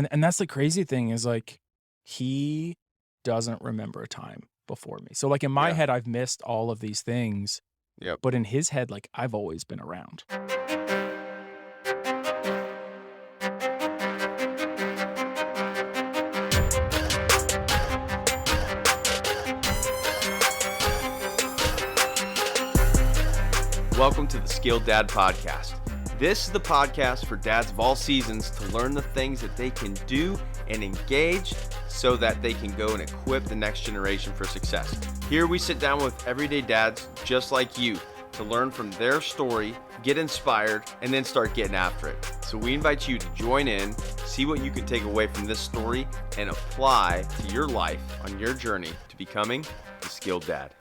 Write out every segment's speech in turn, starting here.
And that's the crazy thing is like, he doesn't remember a time before me. So like in my Yeah. head, I've missed all of these things, Yep. but in his head, like I've always been around. Welcome to the Skilled Dad podcast. This is the podcast for dads of all seasons to learn the things that they can do and engage so that they can go and equip the next generation for success. Here we sit down with everyday dads just like you to learn from their story, get inspired, and then start getting after it. So we invite you to join in, see what you can take away from this story, and apply to your life on your journey to becoming the Skilled Dad.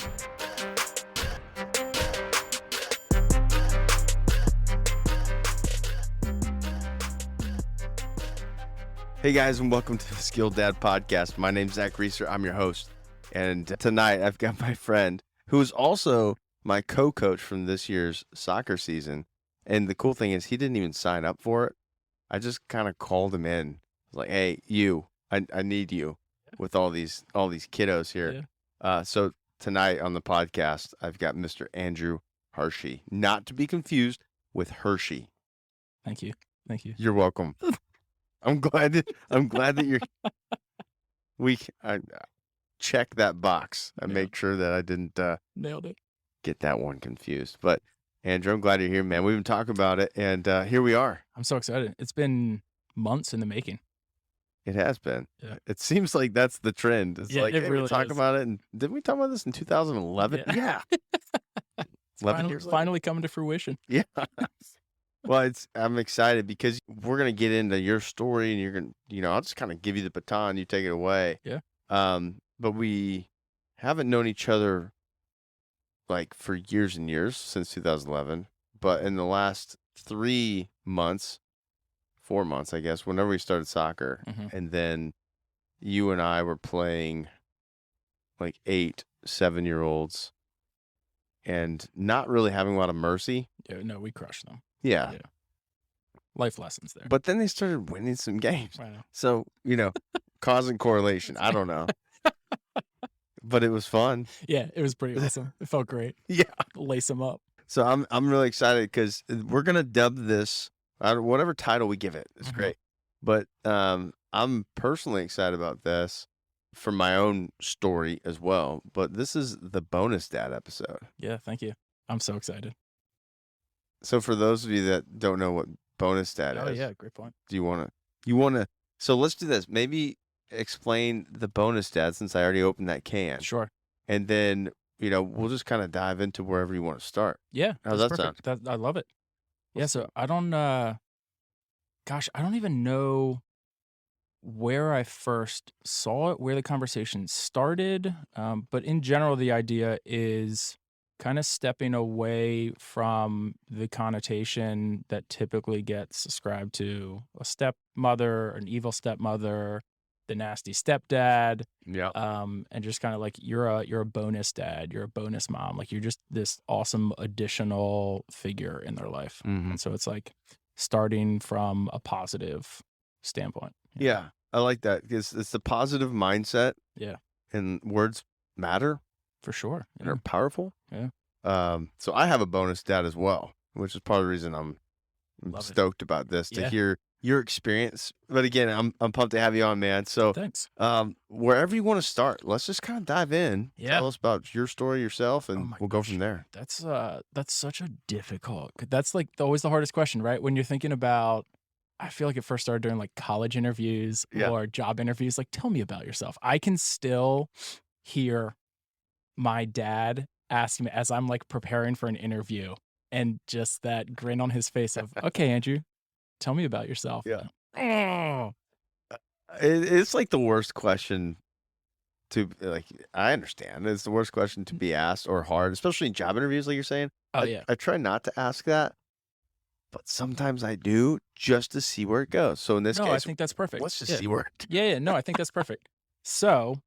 Hey guys, and welcome to the Skilled Dad podcast. My name's Zach Reeser. I'm your host. And tonight I've got my friend who is also my co-coach from this year's soccer season. And the cool thing is he didn't even sign up for it. I just kind of called him in. I was like, hey, I need you with all these kiddos here. Yeah. So tonight on the podcast, I've got Mr. Andrew Harshey, not to be confused with Hershey. Thank you. Thank you. You're welcome. I'm glad that you're. I check that box. I make sure that I didn't Nailed it. get that one confused. But Andrew, I'm glad you're here, man. We've been talking about it, and here we are. I'm so excited. It's been months in the making. It has been. Yeah. It seems like that's the trend. It's Yeah, like, it hey, really we talk is. about it, and didn't we talk about this in 2011? Yeah. 11 years later. Finally coming to fruition. Yeah. Well, I'm excited because we're going to get into your story, and you're going to, I'll just kind of give you the baton, you take it away. Yeah. But we haven't known each other like for years and years since 2011. But in the last 4 months, I guess, whenever we started soccer, and then you and I were playing like 8, 7-year-olds and not really having a lot of mercy. Yeah, no, we crushed them. Yeah. Life lessons there. But then they started winning some games. I know. So, cause and correlation. I don't know. But it was fun. Yeah, it was pretty awesome. It felt great. Yeah. Lace them up. So I'm really excited because we're going to dub this, whatever title we give it. It's great. But I'm personally excited about this for my own story as well. But this is the bonus dad episode. Yeah, thank you. I'm so excited. So for those of you that don't know what bonus dad is. Oh yeah, great point. Do you want to, so let's do this. Maybe explain the bonus dad since I already opened that can. Sure. And then, we'll just kind of dive into wherever you want to start. Yeah. How's that sound? I love it. Yeah. So I don't, I don't even know where I first saw it, where the conversation started. But in general, the idea is kind of stepping away from the connotation that typically gets ascribed to a stepmother, an evil stepmother, the nasty stepdad. Yeah. And just kind of like you're a bonus dad, you're a bonus mom, like you're just this awesome additional figure in their life. And so it's like starting from a positive standpoint. Yeah, I like that because it's the positive mindset. Yeah. And words matter. For sure. And are powerful. Yeah. So I have a bonus dad as well, which is part of the reason I'm stoked about this to hear your experience. But again, I'm pumped to have you on, man. So thanks. Wherever you want to start, let's just kind of dive in. Yeah. Tell us about your story yourself, and we'll go from there. That's such a difficult. That's like always the hardest question, right? When you're thinking about, I feel like it first started during like college interviews or job interviews. Like, tell me about yourself. I can still hear my dad asking me as I'm like preparing for an interview, and just that grin on his face of, okay, Andrew, tell me about yourself. Yeah. Oh. It's like the worst question to, like, I understand. It's the worst question to be asked or hard, especially in job interviews, like you're saying. Oh, yeah. I try not to ask that, but sometimes I do just to see where it goes. So in this case, I think that's perfect. Let's just see where it Yeah. No, I think that's perfect. So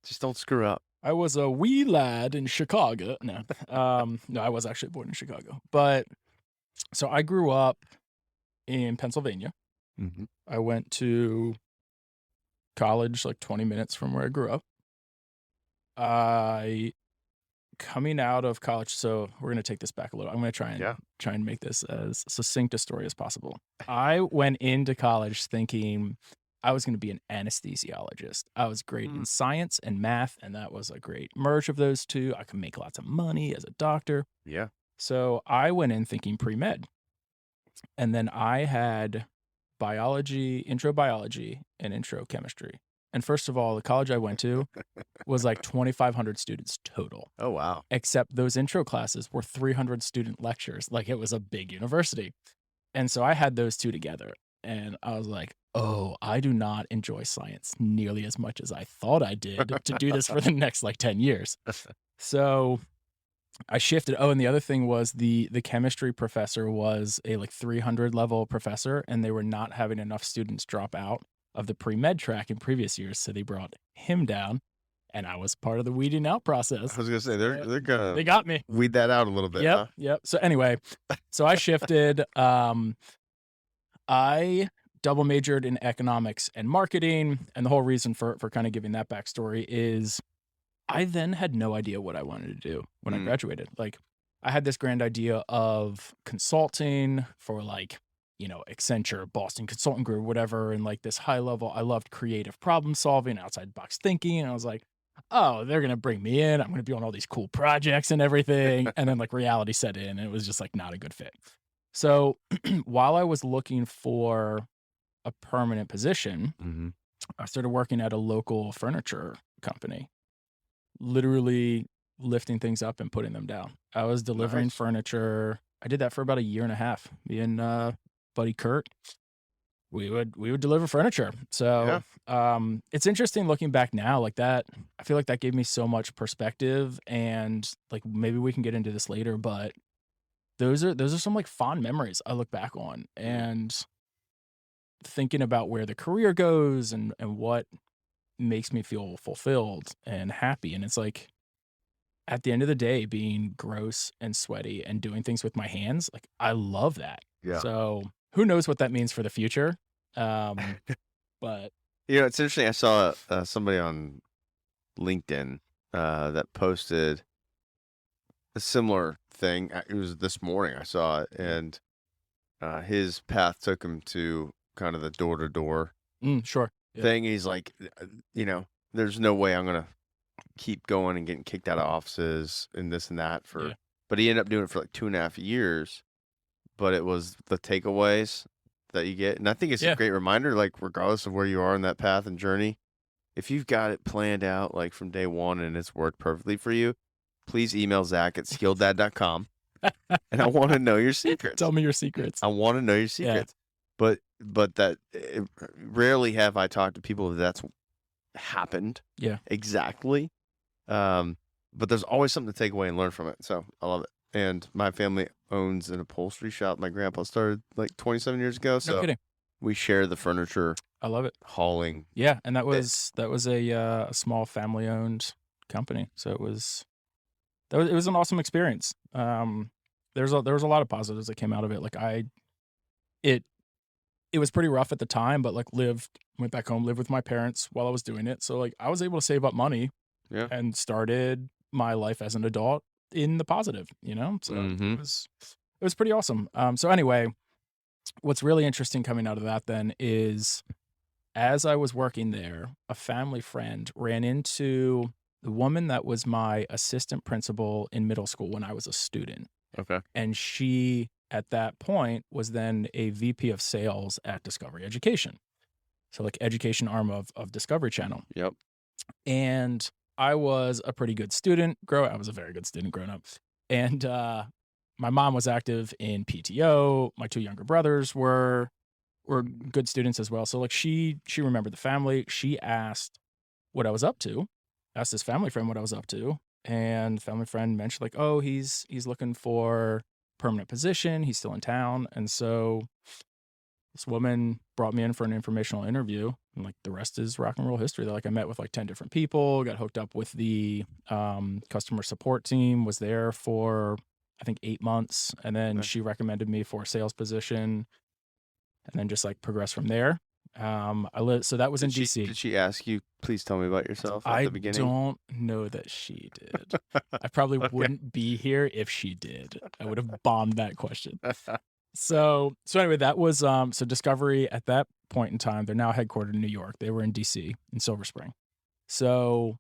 just don't screw up. I was a wee lad in Chicago. No, no, I was actually born in Chicago. But so I grew up in Pennsylvania. I went to college, like 20 minutes from where I grew up. I coming out of college, so we're gonna take this back a little. I'm gonna Yeah. try and make this as succinct a story as possible. I went into college thinking I was gonna be an anesthesiologist. I was great in Mm. science and math, and that was a great merge of those two. I could make lots of money as a doctor. Yeah. So I went in thinking pre-med, and then I had intro biology, and intro chemistry. And first of all, the college I went to was like 2,500 students total, Oh, wow. except those intro classes were 300 student lectures. Like it was a big university. And so I had those two together. And I was like, oh, I do not enjoy science nearly as much as I thought I did to do this for the next like 10 years. So I shifted. Oh, and the other thing was the chemistry professor was a like 300 level professor, and they were not having enough students drop out of the pre-med track in previous years, so they brought him down, and I was part of the weeding out I process. was gonna say they're They gonna got me. weed that out a little bit, huh? Yep. So anyway, so I shifted. I double majored in economics and marketing, and the whole reason for kind of giving that backstory is I then had no idea what I wanted to do when I Mm. graduated. Like, I had this grand idea of consulting for like, Accenture, Boston Consulting Group, whatever, and like this high level. I loved creative problem solving, outside the box thinking. And I was like, oh, they're gonna bring me in. I'm gonna be on all these cool projects and everything. And then like reality set in, and it was just like not a good fit. So while I was looking for a permanent position, Mhm. I started working at a local furniture company, literally lifting things up and putting them down. I was delivering Nice. furniture. I did that for about a year and a half. Me and buddy Kurt, we would deliver furniture. Yeah. So it's interesting looking back now, like that. I feel like that gave me so much perspective, and like maybe we can get into this later, but those are some like fond memories I look back on, Mm. and thinking about where the career goes and what makes me feel fulfilled and happy. And it's like at the end of the day, being gross and sweaty and doing things with my hands, like I love that. Yeah. So who knows what that means for the future? But It's interesting. I saw somebody on LinkedIn that posted a similar thing. It was this morning I saw it, and his path took him to kind of the door-to-door sure. Yeah. thing. He's like, there's no way I'm gonna keep going and getting kicked out of offices and this and that Yeah. but he ended up doing it for like 2.5 years. But it was the takeaways that you get, and I think it's a Yeah. great reminder. Like regardless of where you are in that path and journey, if you've got it planned out like from day one and it's worked perfectly for you, please email Zach at SkilledDad.com, and I want to know your secrets. Tell me your secrets. I want to know your secrets. But that rarely have I talked to people that's happened. Yeah. Exactly. But there's always something to take away and learn from it. So I love it. And my family owns an upholstery shop. My grandpa started like 27 years ago. No So kidding. we share the furniture I love it. hauling. Yeah, and that was a small family owned company. So it was an awesome experience. There was a lot of positives that came out of it. Like it was pretty rough at the time, but like went back home, lived with my parents while I was doing it. So like I was able to save up money Yeah. and started my life as an adult in the positive, So Mhm. it was pretty awesome. So anyway, what's really interesting coming out of that then is as I was working there, a family friend ran into the woman that was my assistant principal in middle school when I was a student. Okay. And she, at that point, was then a VP of sales at Discovery Education. So like education arm of Discovery Channel. Yep. And I was a pretty good student. I was a very good student growing up. And my mom was active in PTO. My two younger brothers were good students as well. So like she remembered the family. She asked what I was up to. Asked this family friend what I was up to. And the family friend mentioned like, oh, he's looking for permanent position. He's still in town. And so this woman brought me in for an informational interview, and like the rest is rock and roll history. Like I met with like 10 different people, got hooked up with the customer support team, was there for I think 8 months, and then Okay. she recommended me for a sales position, and then just like progressed from there. So that was in Did DC. she ask you, please tell me about yourself at I the beginning? don't know that she did. I probably Okay. wouldn't be here if she did. I would have bombed that question. So anyway, that was so Discovery at that point in time, they're now headquartered in New York. They were in DC in Silver Spring. So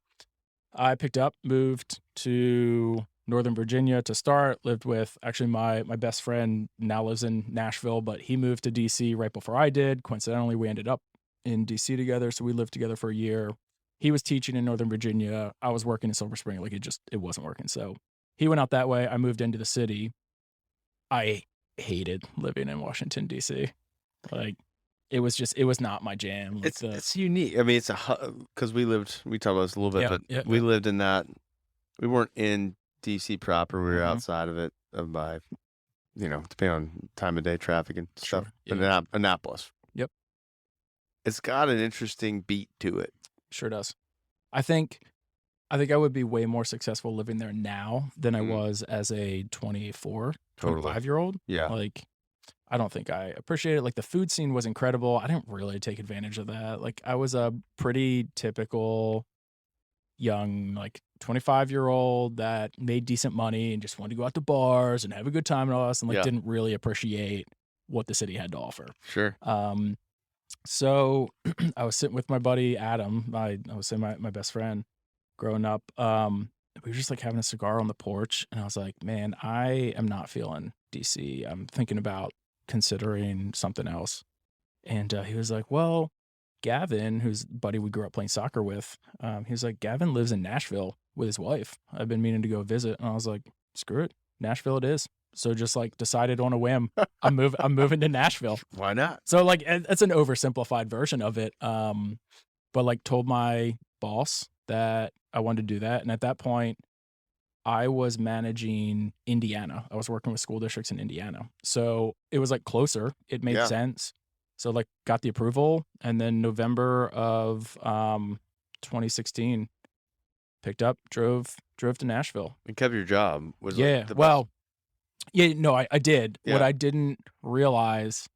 I picked up, moved to Northern Virginia to start, lived with actually my best friend now lives in Nashville, but he moved to DC right before I did. Coincidentally, we ended up in DC together, so we lived together for a year. He was teaching in Northern Virginia. I was working in Silver Spring. Like it wasn't working. So he went out that way. I moved into the city. I hated living in Washington DC. Like it was not my jam. Like It's unique. I mean, it's because we talked about this a little bit, Yeah, but yeah, we yeah. lived in that. We weren't in DC proper. We were Mhm. outside of it by, depending on time of day, traffic and stuff. Sure. But Yeah. Annapolis, Yep. it's got an interesting beat to it. Sure does. I think I would be way more successful living there now than I was as a 24, Totally. 25-year-old. Yeah. Like, I don't think I appreciate it. Like, the food scene was incredible. I didn't really take advantage of that. Like, I was a pretty typical young, like, 25-year-old that made decent money and just wanted to go out to bars and have a good time and all this, and, like, Yeah. didn't really appreciate what the city had to offer. Sure. So I was sitting with my buddy Adam. I was saying my best friend growing up. We were just like having a cigar on the porch, and I was like, "Man, I am not feeling DC. I'm thinking about considering something else." And he was like, "Well, Gavin, who's a buddy we grew up playing soccer with, he was like, Gavin lives in Nashville with his wife. I've been meaning to go visit." And I was like, "Screw it, Nashville it is." So just like decided on a whim, I'm moving to Nashville. Why not? So like it's an oversimplified version of it. But like told my boss that I wanted to do that. And at that point, I was managing Indiana. I was working with school districts in Indiana. So it was like closer. It made Yeah. sense. So like got the approval. And then November of 2016, picked up, drove to Nashville. And kept your job. Was Yeah. like the best. Well, yeah, no, I did. What Yeah. I didn't realize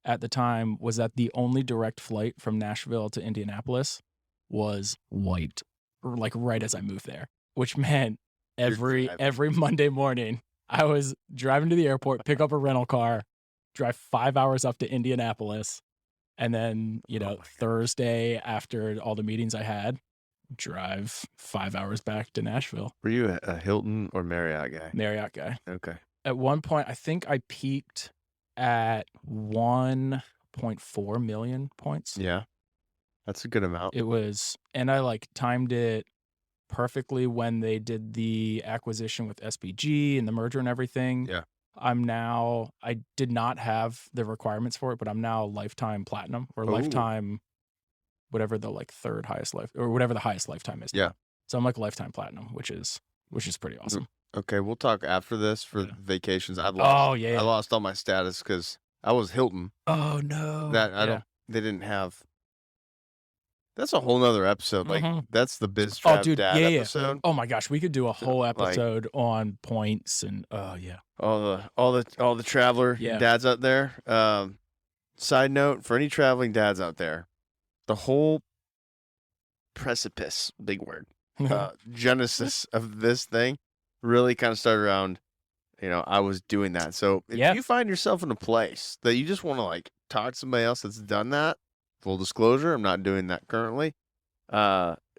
at the time was that the only direct flight from Nashville to Indianapolis was white, like right as I moved there, which meant driving. every Monday morning I was driving to the airport, pick up a rental car, drive 5 hours up to Indianapolis, and then, Oh my God. Thursday after all the meetings I had, drive 5 hours back to Nashville. Were you a Hilton or Marriott guy? Marriott guy. Okay. At one point, I think I peaked at 1.4 million points. Yeah. That's a good amount. It was, and I like timed it perfectly when they did the acquisition with SPG and the merger and everything. Yeah. I did not have the requirements for it, but I'm now lifetime platinum or lifetime, whatever the like third highest or whatever the highest lifetime is. Yeah. So I'm like lifetime platinum, which is pretty awesome. Okay, we'll talk after this for vacations. I lost all my status because I was Hilton. Oh no. They didn't have. That's a whole nother episode. Like that's the Biz Trav Dad episode. Oh my gosh, we could do a whole episode on points and all the traveler dads out there. Side note for any traveling dads out there, the whole precipice, big word, genesis of this thing really kind of started around, I was doing that. So if you find yourself in a place that you just want to like talk to somebody else that's done that, full disclosure, I'm not doing that currently.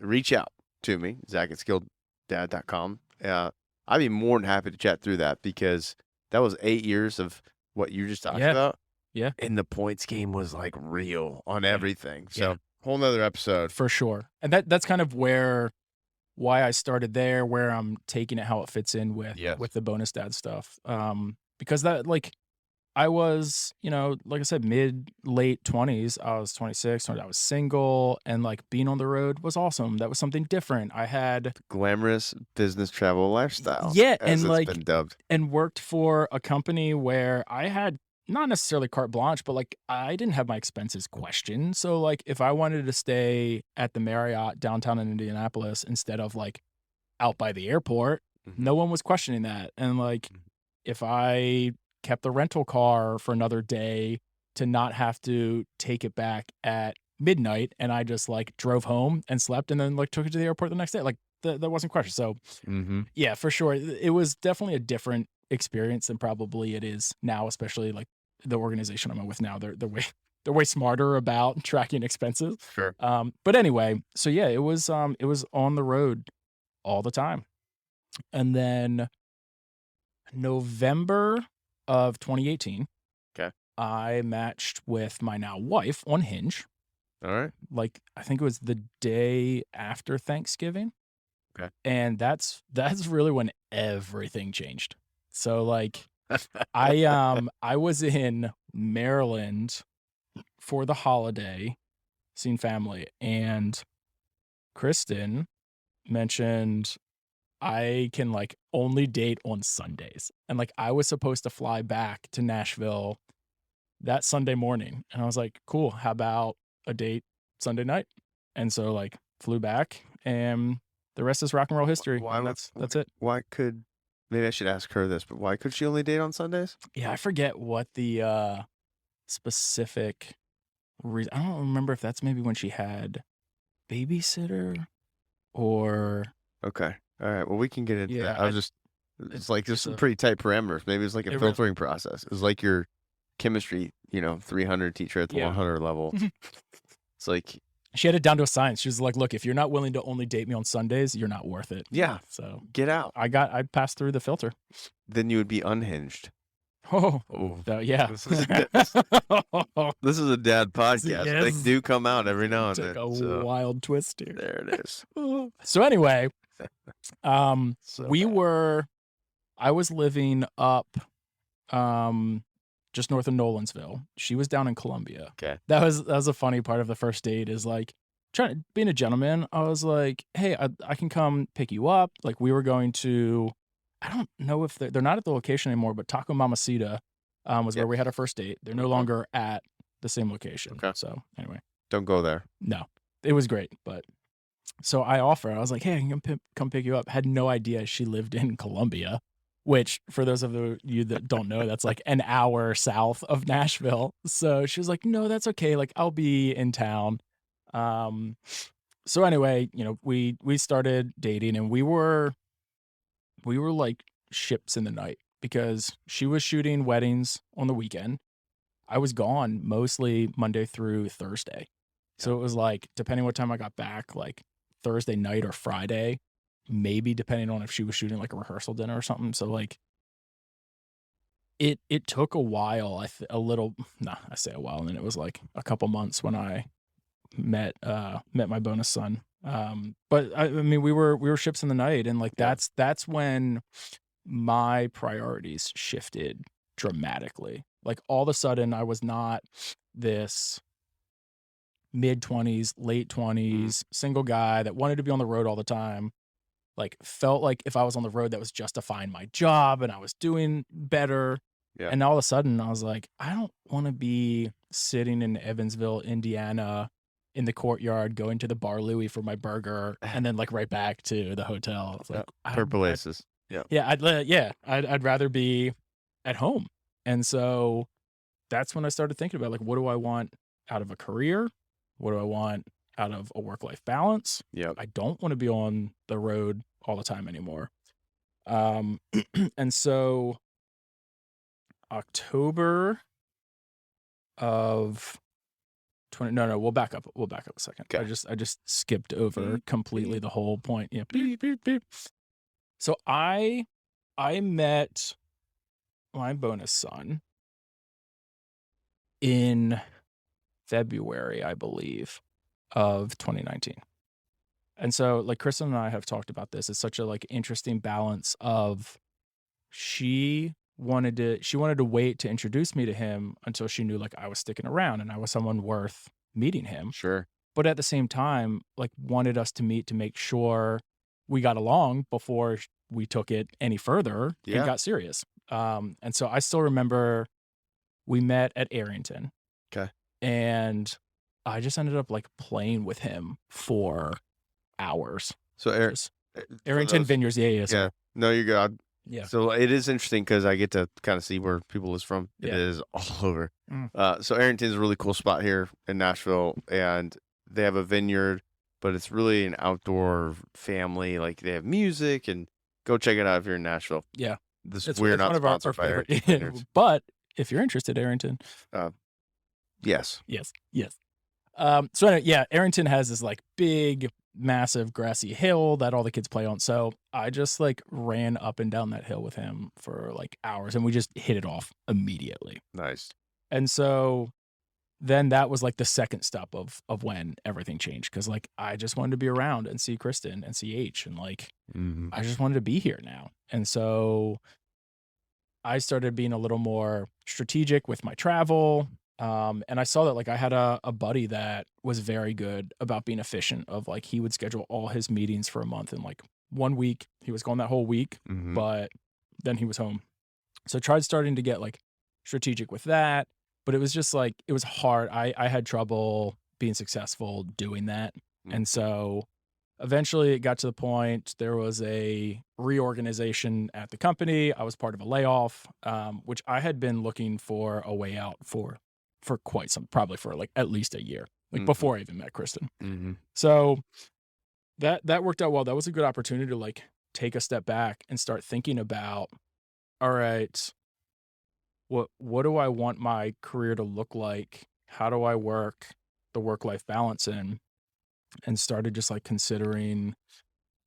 Reach out to me, Zach at SkilledDad.com. I'd be more than happy to chat through that because that was 8 years of what you just talked about. Yeah. And the points game was like real on everything. So whole nother episode. For sure. And that's kind of why I started there, where I'm taking it, how it fits in with the bonus dad stuff. Because that like I was, like I said, late 20s. I was 26. I was single, and like being on the road was awesome. That was something different. I had glamorous business travel lifestyle. Yeah, as and it's been dubbed. And worked for a company where I had not necessarily carte blanche, but like I didn't have my expenses questioned. So like if I wanted to stay at the Marriott downtown in Indianapolis instead of like out by the airport, no one was questioning that. And like if I kept the rental car for another day to not have to take it back at midnight, and I just like drove home and slept and then like took it to the airport the next day. Like that wasn't question. So Mm-hmm. yeah, for sure. It was definitely a different experience than probably it is now, especially like the organization I'm with now. They're way smarter about tracking expenses. Sure. But anyway, so yeah, it was on the road all the time. And then November of 2018, Okay. I matched with my now wife on Hinge. All right. Like I think it was the day after Thanksgiving. Okay. And that's really when everything changed. So like I was in Maryland for the holiday, seeing family, and Kristen mentioned I can like only date on Sundays. And like I was supposed to fly back to Nashville that Sunday morning. And I was like, cool, how about a date Sunday night? And so like flew back, and the rest is rock and roll history. Why? That's it. Why could? Maybe I should ask her this, but why could she only date on Sundays? Yeah, I forget what the specific reason. I don't remember if that's maybe when she had babysitter or Okay. All right. Well, we can get into Yeah, that. I was just, it's like there's just some a- pretty tight parameters. Maybe it's like a It really- filtering process. It's like your chemistry, 300 teacher at the Yeah. 100 level. It's like, she had it down to a science. She was like, look, if you're not willing to only date me on Sundays, you're not worth it. yeah, So get out. I passed through the filter. Then you would be unhinged. Oh, Oh, yeah. This is this is a dad podcast. They Yes. do come out every now and Took then. a So, wild twist here. there it is. So anyway, So I was living up just north of Nolensville. She was down in Columbia. Okay. That was a funny part of the first date, is like being a gentleman. I was like, hey, I can come pick you up. Like we were going to, I don't know if they're not at the location anymore, but Taco Mamacita was where we had our first date. They're no Okay. longer at the same location. Okay. So anyway, don't go there. no, it was great. But so I was like, hey, I can come pick you up. Had no idea she lived in Columbia, which for those of you that don't know, that's like an hour south of Nashville. So she was like, no, that's okay. Like I'll be in town. So anyway, we started dating, and we were like ships in the night, because she was shooting weddings on the weekend. I was gone mostly Monday through Thursday. So it was like, depending what time I got back, like Thursday night or Friday, maybe depending on if she was shooting like a rehearsal dinner or something. So like it took a while, I say a while, and then it was like a couple months when I met my bonus son. But I mean, we were ships in the night, and like that's when my priorities shifted dramatically. Like all of a sudden I was not this mid-20s, late 20s single guy that wanted to be on the road all the time. Like felt like if I was on the road, that was justifying my job and I was doing better. Yeah. And all of a sudden I was like, I don't want to be sitting in Evansville, Indiana in the courtyard going to the Bar Louie for my burger and then like right back to the hotel. It's like Purple Aces. Yeah. Yeah, I'd rather be at home. And so that's when I started thinking about like, what do I want out of a career? What do I want out of a work-life balance? Yeah. I don't want to be on the road all the time anymore. And so October of 20, no, we'll back up a second. Okay. I just skipped over completely the whole point. Yeah. Beep, beep, beep. So I met my bonus son in February, I believe, of 2019. And so like Kristen and I have talked about this. It's such a like interesting balance of she wanted to wait to introduce me to him until she knew like I was sticking around and I was someone worth meeting him. Sure. But at the same time, like wanted us to meet to make sure we got along before we took it any further and got serious. And so I still remember we met at Arrington. Okay. And I just ended up like playing with him for hours. So Arrington Vineyards. Yeah. Yeah. No, you're good. Yeah. So it is interesting because I get to kind of see where people is from. It Yeah. is all over. Mm. So Arrington's a really cool spot here in Nashville, and they have a vineyard, but it's really an outdoor family. Like they have music, and go check it out if you're in Nashville. Yeah. We're It's not one of our sponsored by favorite. Arrington Vineyards. But if you're interested, Arrington. Yes. Yes. Yes. So anyway, yeah, Arrington has this like big, massive grassy hill that all the kids play on. So I just like ran up and down that hill with him for like hours and we just hit it off immediately. Nice. And so then that was like the second step of when everything changed. Cause like I just wanted to be around and see Kristen and see H and like I just wanted to be here now. And so I started being a little more strategic with my travel. And I saw that like I had a buddy that was very good about being efficient of like he would schedule all his meetings for a month in like 1 week. He was gone that whole week, but then he was home. So I tried starting to get like strategic with that, but it was just like it was hard. I had trouble being successful doing that. And so eventually it got to the point there was a reorganization at the company. I was part of a layoff, which I had been looking for a way out for quite some, probably for like at least a year, like before I even met Kristen. So that worked out well. That was a good opportunity to like take a step back and start thinking about, all right, what do I want my career to look like? How do I work the work-life balance in? And started just like considering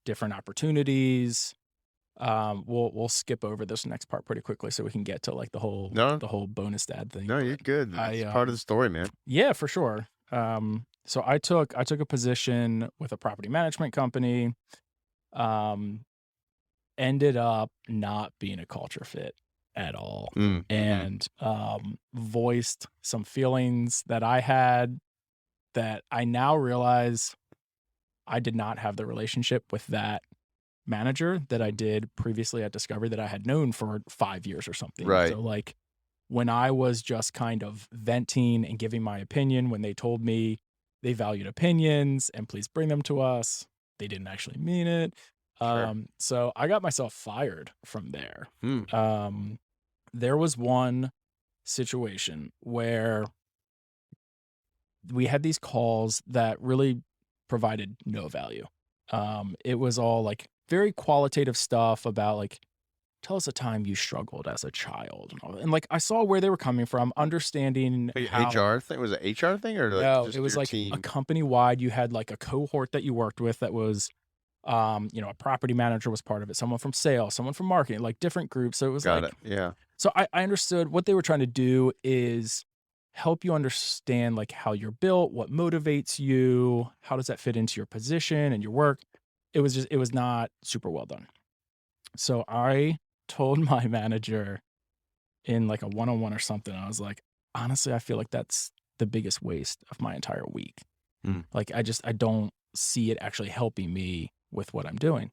different opportunities. We'll skip over this next part pretty quickly so we can get to like the whole bonus dad thing. No, you're good. It's part of the story, man. Yeah, for sure. So I took a position with a property management company. Ended up not being a culture fit at all, and voiced some feelings that I had that I now realize I did not have the relationship with that manager that I did previously at Discovery that I had known for 5 years or something. Right. So like when I was just kind of venting and giving my opinion when they told me they valued opinions and please bring them to us, they didn't actually mean it. Sure. So I got myself fired from there. There was one situation where we had these calls that really provided no value. It was all like very qualitative stuff about like, tell us a time you struggled as a child. And like, I saw where they were coming from, understanding how HR thing? Was it HR thing or like no, just it was your like team? a company wide. You had like a cohort that you worked with that was, a property manager was part of it, someone from sales, someone from marketing, like different groups. So it was Got like, it. Yeah. so I understood what they were trying to do is help you understand like how you're built, what motivates you, how does that fit into your position and your work. It was not super well done. So I told my manager in like a one-on-one or something, I was like, honestly, I feel like that's the biggest waste of my entire week. Like I don't see it actually helping me with what I'm doing.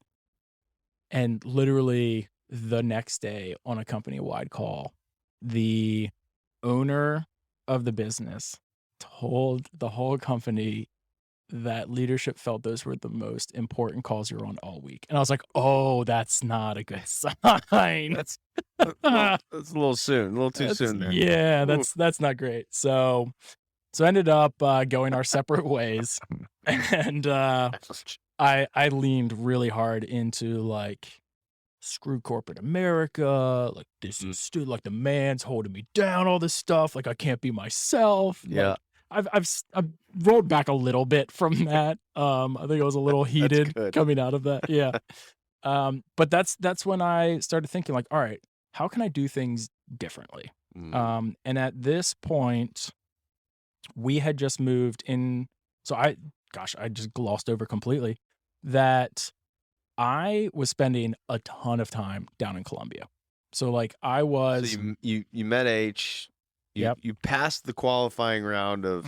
And literally the next day on a company-wide call, the owner of the business told the whole company that leadership felt those were the most important calls you're on all week. And I was like, oh, that's not a good sign. That's a little soon, a little too soon there. Yeah, that's not great. So I ended up going our separate ways. And I leaned really hard into like, screw corporate America, like this is like the man's holding me down, all this stuff, like I can't be myself. Yeah. Like, I've rolled back a little bit from that. I think I was a little heated coming out of that. Yeah. But that's when I started thinking like, all right, how can I do things differently? And at this point, we had just moved in. So I just glossed over completely that I was spending a ton of time down in Colombia. So like I was. So you met H. You passed the qualifying round of.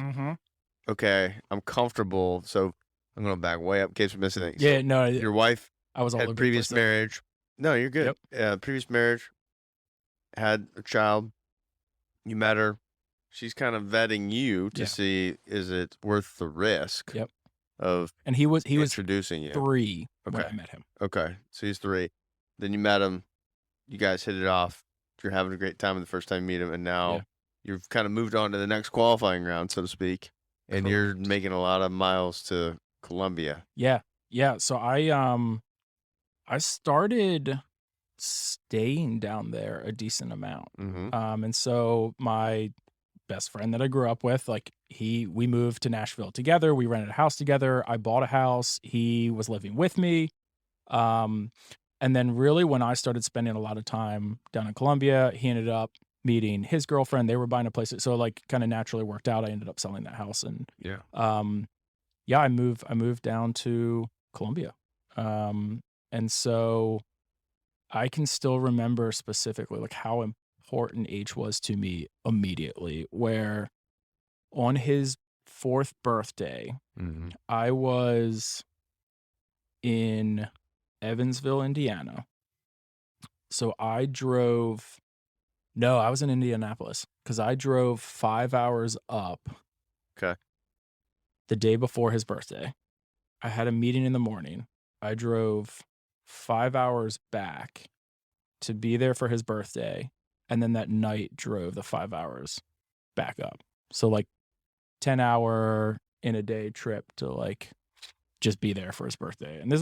Okay, I'm comfortable. So I'm gonna back way up in case we're missing anything. Yeah, so no, your wife I was all had over previous the place marriage. No, you're good. Previous marriage, had a child. You met her. She's kind of vetting you to see is it worth the risk. Of and he was introducing you 3 when I met him. Okay, so he's 3. Then you met him. you guys hit it off. You're having a great time the first time you meet him, and Yeah. now you've kind of moved on to the next qualifying round, so to speak, and you're Correct. making a lot of miles to Colombia. Yeah. Yeah. So I started staying down there a decent amount. Mm-hmm. And so my best friend that I grew up with, like we moved to Nashville together. We rented a house together. I bought a house. He was living with me. Um, and then really when I started spending a lot of time down in Colombia, he ended up meeting his girlfriend. They were buying a place. So like kind of naturally worked out. I ended up selling that house and Yeah. yeah, I moved down to Colombia. And so I can still remember specifically like how important H was to me immediately, where on his 4th birthday, Mm-hmm. I was in Evansville, Indiana. So I drove no, I was in Indianapolis because I drove 5 hours up Okay. the day before his birthday. I had a meeting in the morning. I drove 5 hours back to be there for his birthday, and then that night drove the 5 hours back up. So, like, 10-hour in a day trip to, like, just be there for his birthday. And this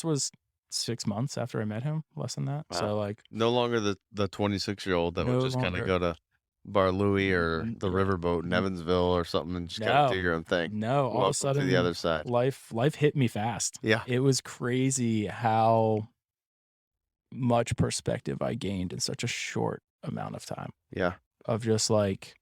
was 6 months after I met him, less than that. Wow. So, like, No longer the 26-year-old that would no just kind of longer go to Bar Louie or N the yeah. riverboat in N Evansville or something and just kind of do No. your own thing. No, all of a Welcome to the sudden, other side. life hit me fast. Yeah. It was crazy how much perspective I gained in such a short amount of time Yeah. of just, like,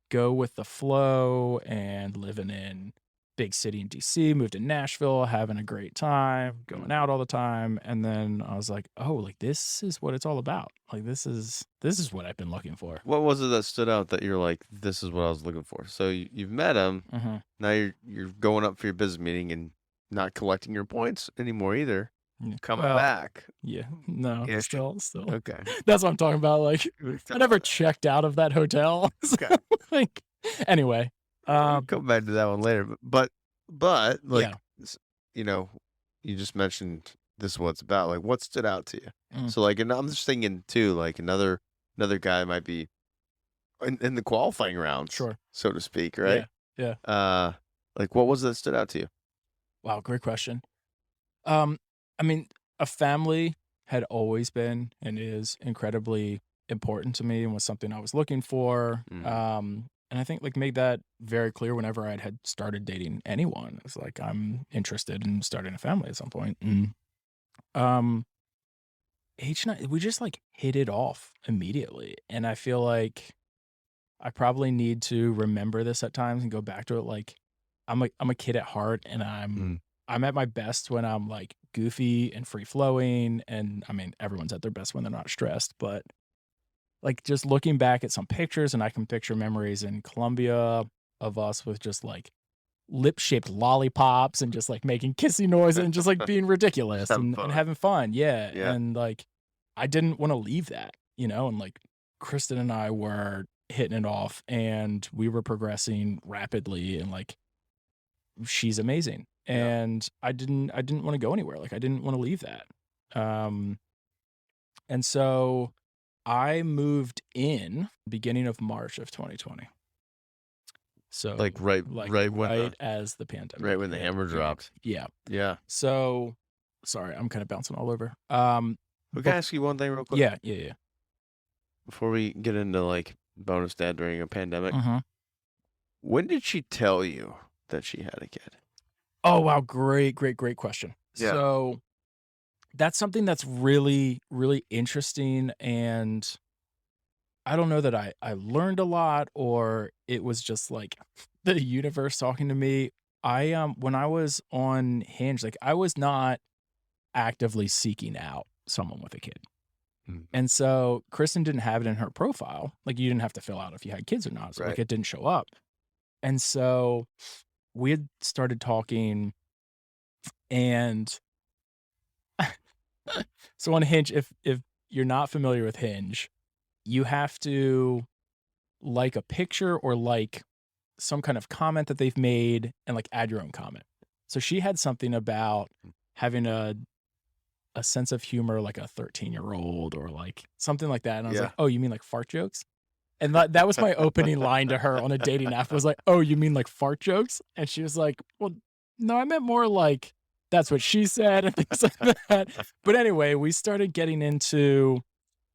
go with the flow and living in big city in DC, moved to Nashville, having a great time, going out all the time. And then I was like, oh, like this is what it's all about. Like this is what I've been looking for. What was it that stood out that you're like, this is what I was looking for? So you've met him. Mm-hmm. Now you're going up for your business meeting and not collecting your points anymore either. Coming back. Yeah. No, Yeah. still. Okay. That's what I'm talking about. Like I never checked out of that hotel. So, Okay. like anyway. We'll come back to that one later. But like, Yeah. you know, you just mentioned this is what it's about. Like, what stood out to you? Mm. So, like, and I'm just thinking too, like another guy might be in the qualifying rounds, Sure. so to speak, right? Yeah. Like, what was that stood out to you? Wow, great question. I mean, a family had always been and is incredibly important to me and was something I was looking for. And I think like made that very clear whenever I had started dating anyone. It's like I'm interested in starting a family at some point. And H and I, we just like hit it off immediately. And I feel like I probably need to remember this at times and go back to it. Like I'm a kid at heart and I'm at my best when I'm like goofy and free flowing. And I mean, everyone's at their best when they're not stressed, but like just looking back at some pictures and I can picture memories in Colombia of us with just like lip shaped lollipops and just like making kissy noises and just like being ridiculous Having and fun. having fun. Yeah. Yeah. And like, I didn't want to leave that, you know, and like Kristen and I were hitting it off and we were progressing rapidly and like, she's amazing. Yeah. And I didn't want to go anywhere. Like I didn't want to leave that. And so I moved in beginning of March of 2020. So Like right when as the pandemic. right when the hammer dropped. Yeah. Yeah. So sorry, I'm kind of bouncing all over. We can I ask you one thing real quick? Yeah. Before we get into like bonus dad during a pandemic, Mm-hmm. when did she tell you that she had a kid? Oh wow, great question. Yeah. So that's something that's really, really interesting. And I don't know that I learned a lot or it was just like the universe talking to me. I when I was on Hinge, like I was not actively seeking out someone with a kid. And so Kristen didn't have it in her profile. Like you didn't have to fill out if you had kids or not. So like it didn't show up. And so we had started talking and so on Hinge, if you're not familiar with Hinge, you have to like a picture or like some kind of comment that they've made and like add your own comment. So she had something about having a a sense of humor like a 13-year-old or like something like that. And I was Yeah. like, oh, you mean like fart jokes? And that was my opening line to her on a dating app was like, oh, you mean like fart jokes? And she was like, well, no, I meant more like that's what she said and things like that. But anyway, we started getting into,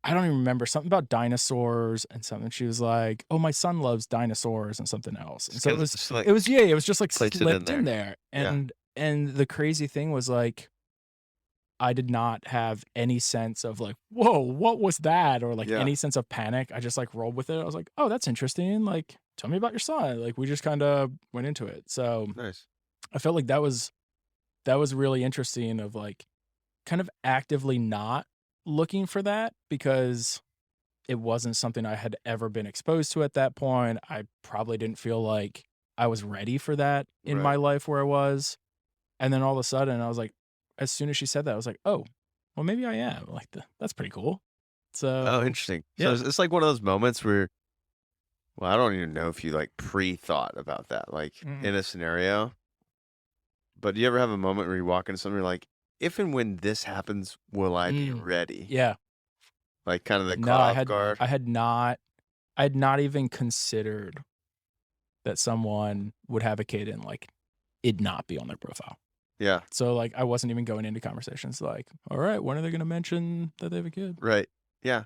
I don't even remember, something about dinosaurs and something. She was like, oh, my son loves dinosaurs and something else. And so it was, Just like it was, yeah, it was just like place it in slipped in there. there. Yeah. And the crazy thing was like, I did not have any sense of like, whoa, what was that? Or like Yeah. any sense of panic. I just like rolled with it. I was like, oh, that's interesting. Like, tell me about your son. Like, we just kind of went into it. So Nice. I felt like that was really interesting of like kind of actively not looking for that because it wasn't something I had ever been exposed to at that point. I probably didn't feel like I was ready for that in Right. my life where I was. And then all of a sudden I was like, as soon as she said that, I was like, oh, well, maybe I am. Like, that's pretty cool. So, Oh, interesting. So yeah. it's like one of those moments where, well, I don't even know if you like pre-thought about that, like Mm. in a scenario. But do you ever have a moment where you walk into something, you're like, if and when this happens, will I be ready? Yeah. Like kind of the No, caught off guard. I had not even considered that someone would have a kid and like it not be on their profile. Yeah. So like I wasn't even going into conversations like, all right, when are they going to mention that they have a kid? Right. Yeah.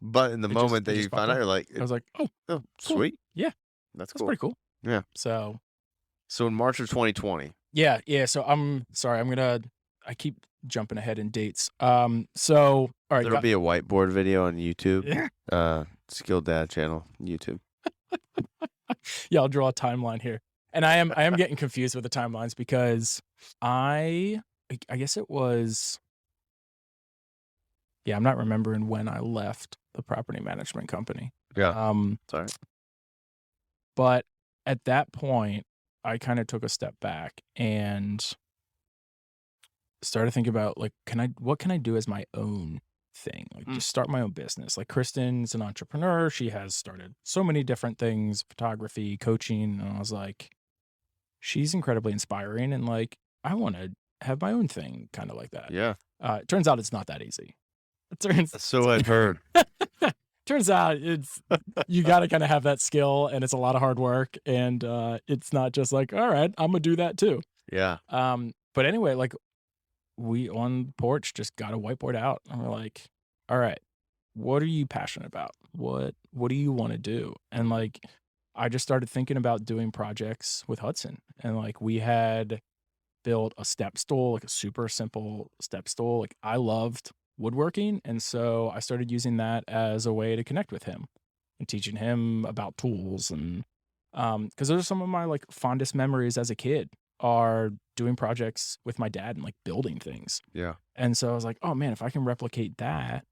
But in the moment that It you just popped find out, up. you're like, I was like, oh, oh, cool. sweet. Yeah, That's that's cool. pretty cool. Yeah. So So in March of 2020. yeah. So I'm sorry. I keep jumping ahead in dates. So all right. There'll be a whiteboard video on YouTube. Yeah. SkilledDad channel, YouTube. Yeah, I'll draw a timeline here. And I am getting confused with the timelines because I guess it was, yeah, I'm not remembering when I left the property management company. Yeah. Sorry. But at that point, I kind of took a step back and started thinking about like, what can I do as my own thing? Like just start my own business. Like Kristen's an entrepreneur. She has started so many different things, photography, coaching. And I was like, she's incredibly inspiring. And like, I want to have my own thing kind of like that. Yeah. It turns out it's not that easy. So I've heard. Turns out you got to kind of have that skill and it's a lot of hard work. And it's not just like, all right, I'm going to do that too. Yeah. But anyway, like we on the porch just got a whiteboard out and we're like, all right, what are you passionate about? What do you want to do? And like, I just started thinking about doing projects with Hudson. And like, we had built a step stool, like a super simple step stool. Like I loved woodworking. And so I started using that as a way to connect with him and teaching him about tools. And because those are some of my like fondest memories as a kid are doing projects with my dad and like building things. Yeah. And so I was like, oh man, if I can replicate that,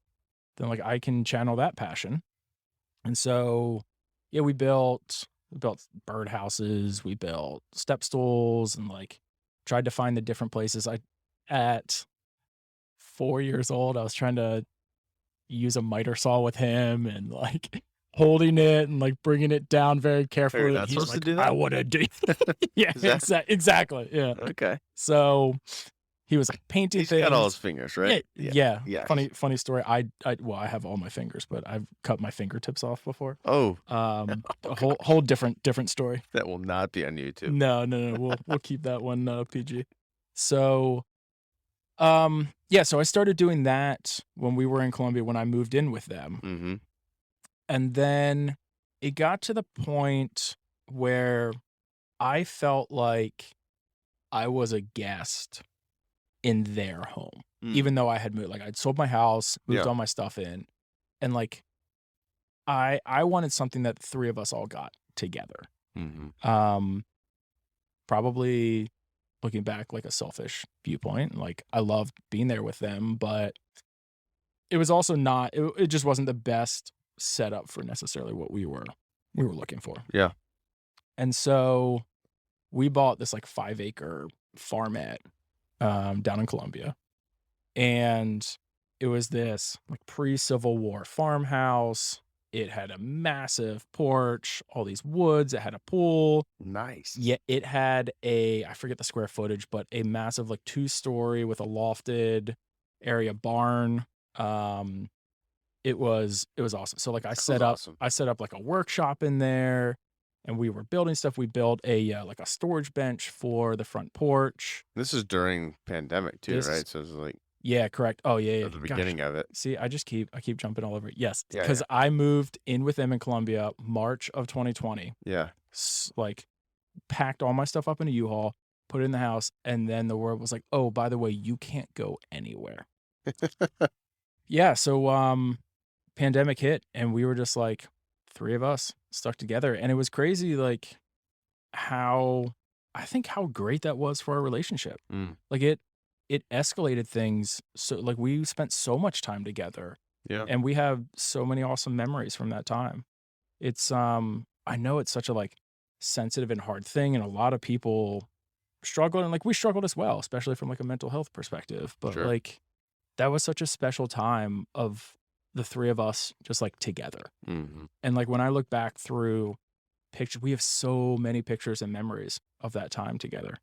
then like I can channel that passion. And so, yeah, we built birdhouses, we built step stools and like tried to find the different places. At 4 years old, I was trying to use a miter saw with him and like holding it and like bringing it down very carefully. You're not He's supposed to like, do that? I want to do. Yeah, exactly. Yeah. Okay. So he was like painting He's things. got all his fingers, right? Yeah. Yes. Funny story. I have all my fingers, but I've cut my fingertips off before. Oh. A whole different story. That will not be on YouTube. No. We'll keep that one PG. So, yeah. So I started doing that when we were in Colombia when I moved in with them, Mm-hmm. and then it got to the point where I felt like I was a guest in their home, even though I had moved. Like I'd sold my house, moved all my stuff in, and like I wanted something that the three of us all got together. Mm-hmm. Probably looking back like a selfish viewpoint. Like I loved being there with them, but it was also not. It just wasn't the best setup for necessarily what we were looking for. Yeah. And so we bought this like 5-acre farmette down in Colombia. And it was this like pre-Civil War farmhouse. It had a massive porch, all these woods. It had a pool. Nice. Yeah, it had I forget the square footage, but a massive like 2-story with a lofted area barn. It was awesome. So like That was awesome. I set up like a workshop in there, and we were building stuff. We built a like a storage bench for the front porch. This is during pandemic too, This right? So it was like Yeah, correct. Oh yeah, at the Gosh. beginning of it. See, I keep jumping all over it. Yes, Yeah, because I moved in with them in Columbia March of 2020. yeah. Like packed all my stuff up in a U-Haul, put it in the house, and then the world was like, "Oh, by the way, you can't go anywhere." Yeah, so pandemic hit, and we were just like 3 of us stuck together, and it was crazy like how I think how great that was for our relationship. Mm, Like it escalated things, so like we spent so much time together, yeah. and we have so many awesome memories from that time. It's I know it's such a like sensitive and hard thing, and a lot of people struggle, and like we struggled as well, especially from like a mental health perspective. But Sure. like that was such a special time of the 3 of us just like together. Mm-hmm. And like when I look back through pictures, we have so many pictures and memories of that time together.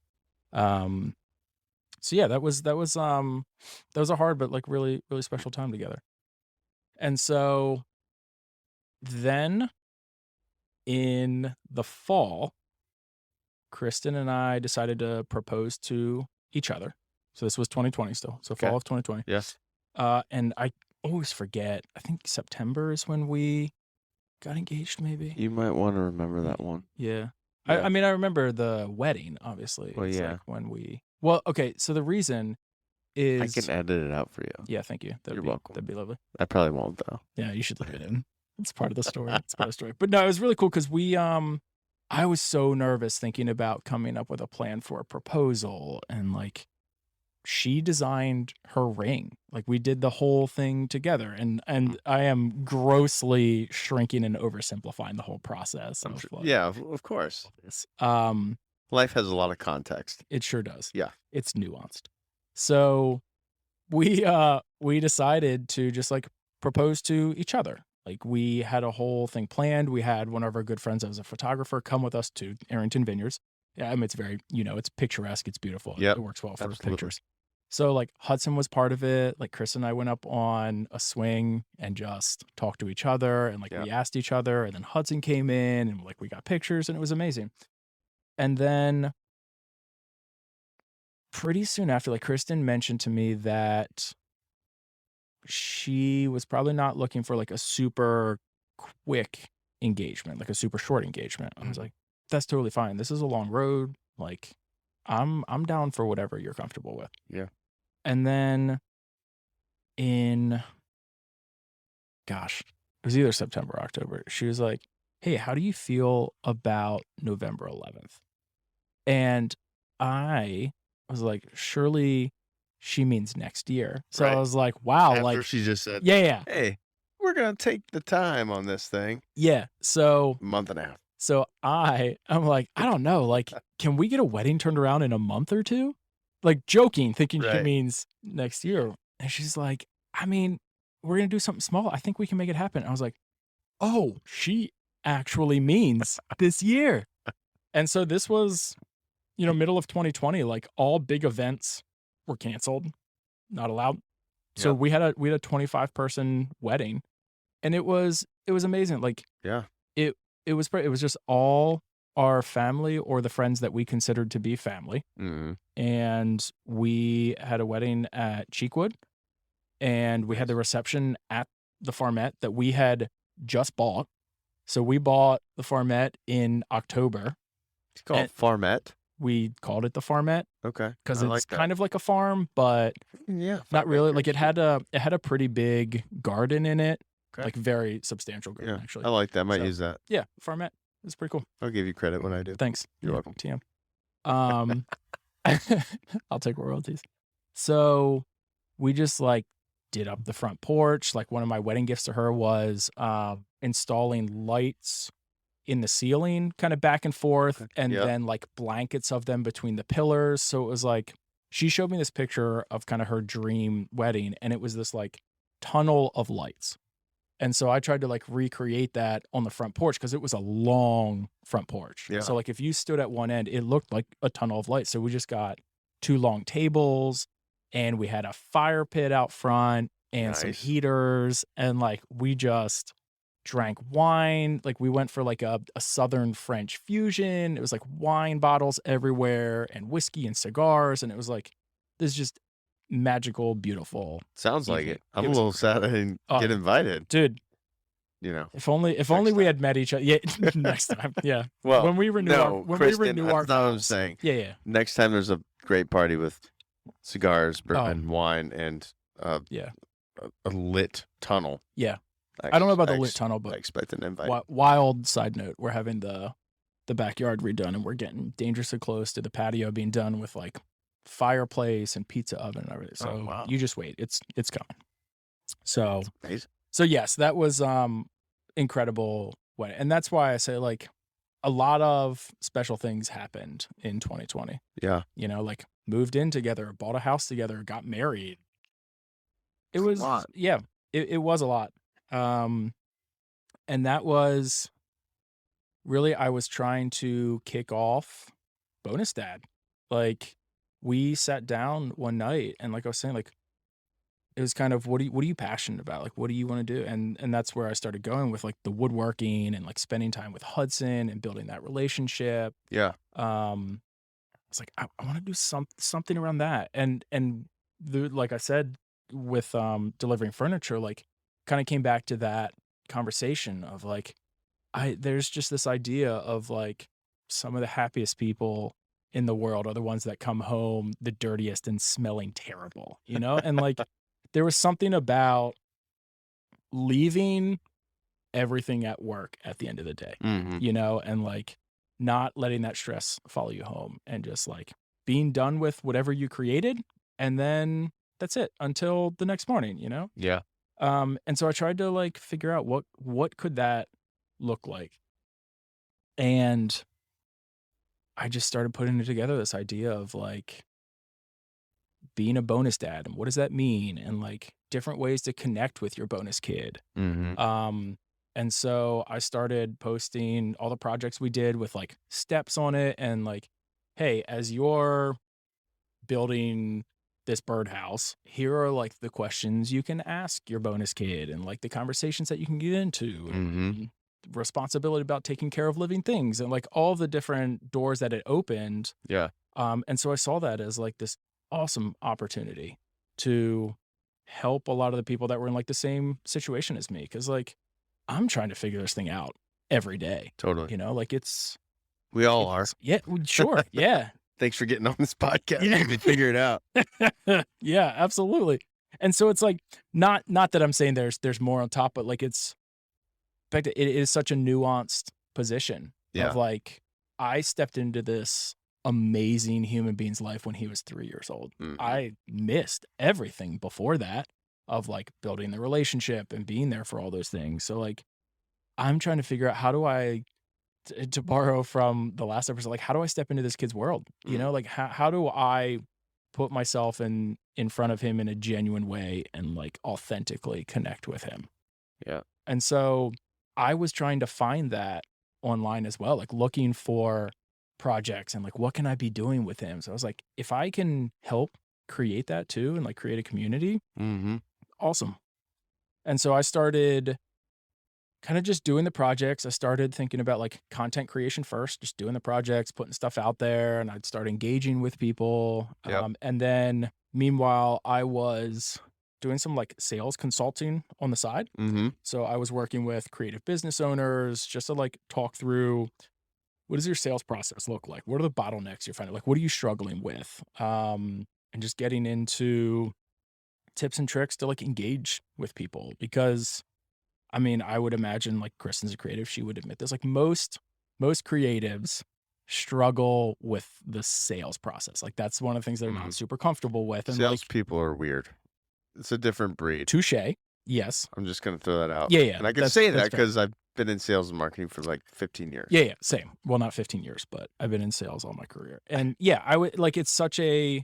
So yeah, that was a hard but like really really special time together. And so then in the fall, Kristen and I decided to propose to each other. So this was 2020 still. So fall Okay. of 2020. Yes. And I always forget. I think September is when we got engaged, maybe. You might want to remember that one. Yeah. Yeah. I mean, I remember the wedding, obviously. Well, It's yeah. like when we. Well, okay. So the reason I is. can edit it out for you. Yeah, thank you. You're welcome. That'd be lovely. I probably won't though. Yeah, you should leave it in. It's part of the story. It's part of the story. But no, it was really cool because I was so nervous thinking about coming up with a plan for a proposal, and like she designed her ring. Like we did the whole thing together, and I am grossly shrinking and oversimplifying the whole process. I'm Of, sure. like, Yeah, of course. this. Life has a lot of context. It sure does. Yeah. It's nuanced. So we decided to just like propose to each other. Like we had a whole thing planned. We had one of our good friends that was a photographer come with us to Arrington Vineyards. Yeah, I mean it's very, it's picturesque, it's beautiful. Yep, It works well for absolutely. pictures. So like Hudson was part of it. Like Chris and I went up on a swing and just talked to each other, and like Yeah. we asked each other, and then Hudson came in and like we got pictures, and it was amazing. And then pretty soon after, like Kristen mentioned to me that she was probably not looking for like a super quick engagement, like a super short engagement. I was Mhm. like, that's totally fine. This is a long road. Like I'm down for whatever you're comfortable with. Yeah. And then gosh, it was either September or October. She was like, "Hey, how do you feel about November 11th?" And I was like, surely she means next year. So Right. I was like, wow, After like, she just said, yeah. "Hey, we're gonna take the time on this thing." Yeah. So Month and a half. I'm like, I don't know. Like, can we get a wedding turned around in a month or two? Like joking, thinking she Right. means next year. And she's like, I mean, we're going to do something small. I think we can make it happen. I was like, oh, she actually means this year. And so this was, middle of 2020, like all big events were canceled, not allowed. So Yep. we had a 25-person wedding, and it was amazing. Like Yeah. it was just all our family or the friends that we considered to be family. Mm-hmm. And we had a wedding at Cheekwood, and we had the reception at the farmette that we had just bought. So we bought the farmette in October. It's called Farmette. We called it the farmette Okay. because I it's like that. kind of like a farm, but Yeah. not really. Farmette. Like it had a pretty big garden in it, Okay. like very substantial garden Yeah. actually. I like that. I might So- use that. Yeah, farmette. It's pretty cool. I'll give you credit when I do. Thanks. You're Yeah, welcome. TM. I'll take royalties. So we just like did up the front porch. Like one of my wedding gifts to her was installing lights in the ceiling, kind of back and forth, Okay. and Yep. then like blankets of them between the pillars. So it was like she showed me this picture of kind of her dream wedding, and it was this like tunnel of lights. And so I tried to like recreate that on the front porch because it was a long front porch. Yeah. So like if you stood at one end, it looked like a tunnel of lights. So we just got 2 long tables, and we had a fire pit out front and some Nice. heaters, and like we just drank wine. Like we went for like a Southern French fusion. It was like wine bottles everywhere and whiskey and cigars. And it was like this just magical, beautiful Sounds like evening. it. I'm It a was little sad I didn't oh, get invited, dude, you know. if only Next we time. had met each other. Yeah, next time. Yeah. Well, When we renew no, Kristen, our that's not what I'm vows. saying. Yeah, yeah. Next time there's a great party with cigars, Oh. and wine, and Yeah. a lit tunnel. Yeah. I don't know about the lit tunnel, I but expect an invite. wild side note, we're having the backyard redone, and we're getting dangerously close to the patio being done with like fireplace and pizza oven and everything. So wow. you just wait. It's coming. So Amazing. so yes, that was incredible wedding. And that's why I say like a lot of special things happened in 2020. Yeah. You know, like moved in together, bought a house together, got married. It was a lot. yeah, it was a lot. And that was really, I was trying to kick off Bonus Dad. Like we sat down one night and like I was saying, like it was kind of what are you passionate about? Like what do you want to do? And that's where I started going with like the woodworking and like spending time with Hudson and building that relationship. Yeah. I was like, I want to do something around that. And like I said, with delivering furniture, like kind of came back to that conversation of like, there's just this idea of like some of the happiest people in the world are the ones that come home the dirtiest and smelling terrible, you know? And like there was something about leaving everything at work at the end of the day, Mm-hmm. you know, and like not letting that stress follow you home and just like being done with whatever you created. And then that's it until the next morning, you know? Yeah. And so I tried to like figure out what could that look like. And I just started putting it together, this idea of like being a bonus dad and what does that mean? And like different ways to connect with your bonus kid. Mm-hmm. And so I started posting all the projects we did with like steps on it and like, hey, as you're building this birdhouse, here are like the questions you can ask your bonus kid and like the conversations that you can get into and responsibility about taking care of living things and like all the different doors that it opened. Yeah. And so I saw that as like this awesome opportunity to help a lot of the people that were in like the same situation as me. Cause like I'm trying to figure this thing out every day. Totally. You know, like We all are. Yeah, sure. Yeah. Thanks for getting on this podcast. Yeah. We figure it out. Yeah, absolutely. And so it's like not that I'm saying there's more on top, but like it's in fact it is such a nuanced position of like I stepped into this amazing human being's life when he was 3 years old. Mhm. I missed everything before that of like building the relationship and being there for all those things. So like I'm trying to figure out how do I to borrow from the last episode, like how do I step into this kid's world? You know, like how do I put myself in front of him in a genuine way and like authentically connect with him? Yeah. And so I was trying to find that online as well, like looking for projects and like what can I be doing with him? So I was like, if I can help create that too and like create a community, awesome. And so I started kind of just doing the projects. I started thinking about like content creation first, just doing the projects, putting stuff out there, and I'd start engaging with people. Yep. And then meanwhile, I was doing some like sales consulting on the side. So I was working with creative business owners just to like talk through what does your sales process look like? What are the bottlenecks you're finding? Like, what are you struggling with? And just getting into tips and tricks to like engage with people because I mean, I would imagine like Kristen's a creative. She would admit this. Like most creatives struggle with the sales process. Like that's one of the things they're not super comfortable with. And Salespeople are weird. It's a different breed. Touche. Yes. I'm just going to throw that out. Yeah. And I can say that because I've been in sales and marketing for like 15 years. Yeah. Same. Well, not 15 years, but I've been in sales all my career. And yeah, I would like it's such a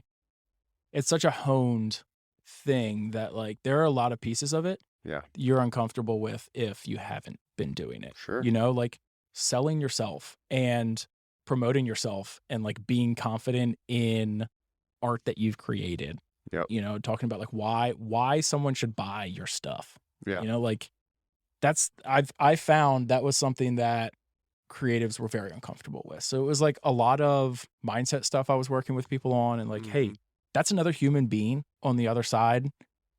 honed thing that like there are a lot of pieces of it you're uncomfortable with if you haven't been doing it. Sure. You know, like selling yourself and promoting yourself and like being confident in art that you've created Yep. you know, talking about like why someone should buy your stuff. Yeah. You know, like I found that was something that creatives were very uncomfortable with. So it was like a lot of mindset stuff I was working with people on, and like, hey, Mhm. that's another human being on the other side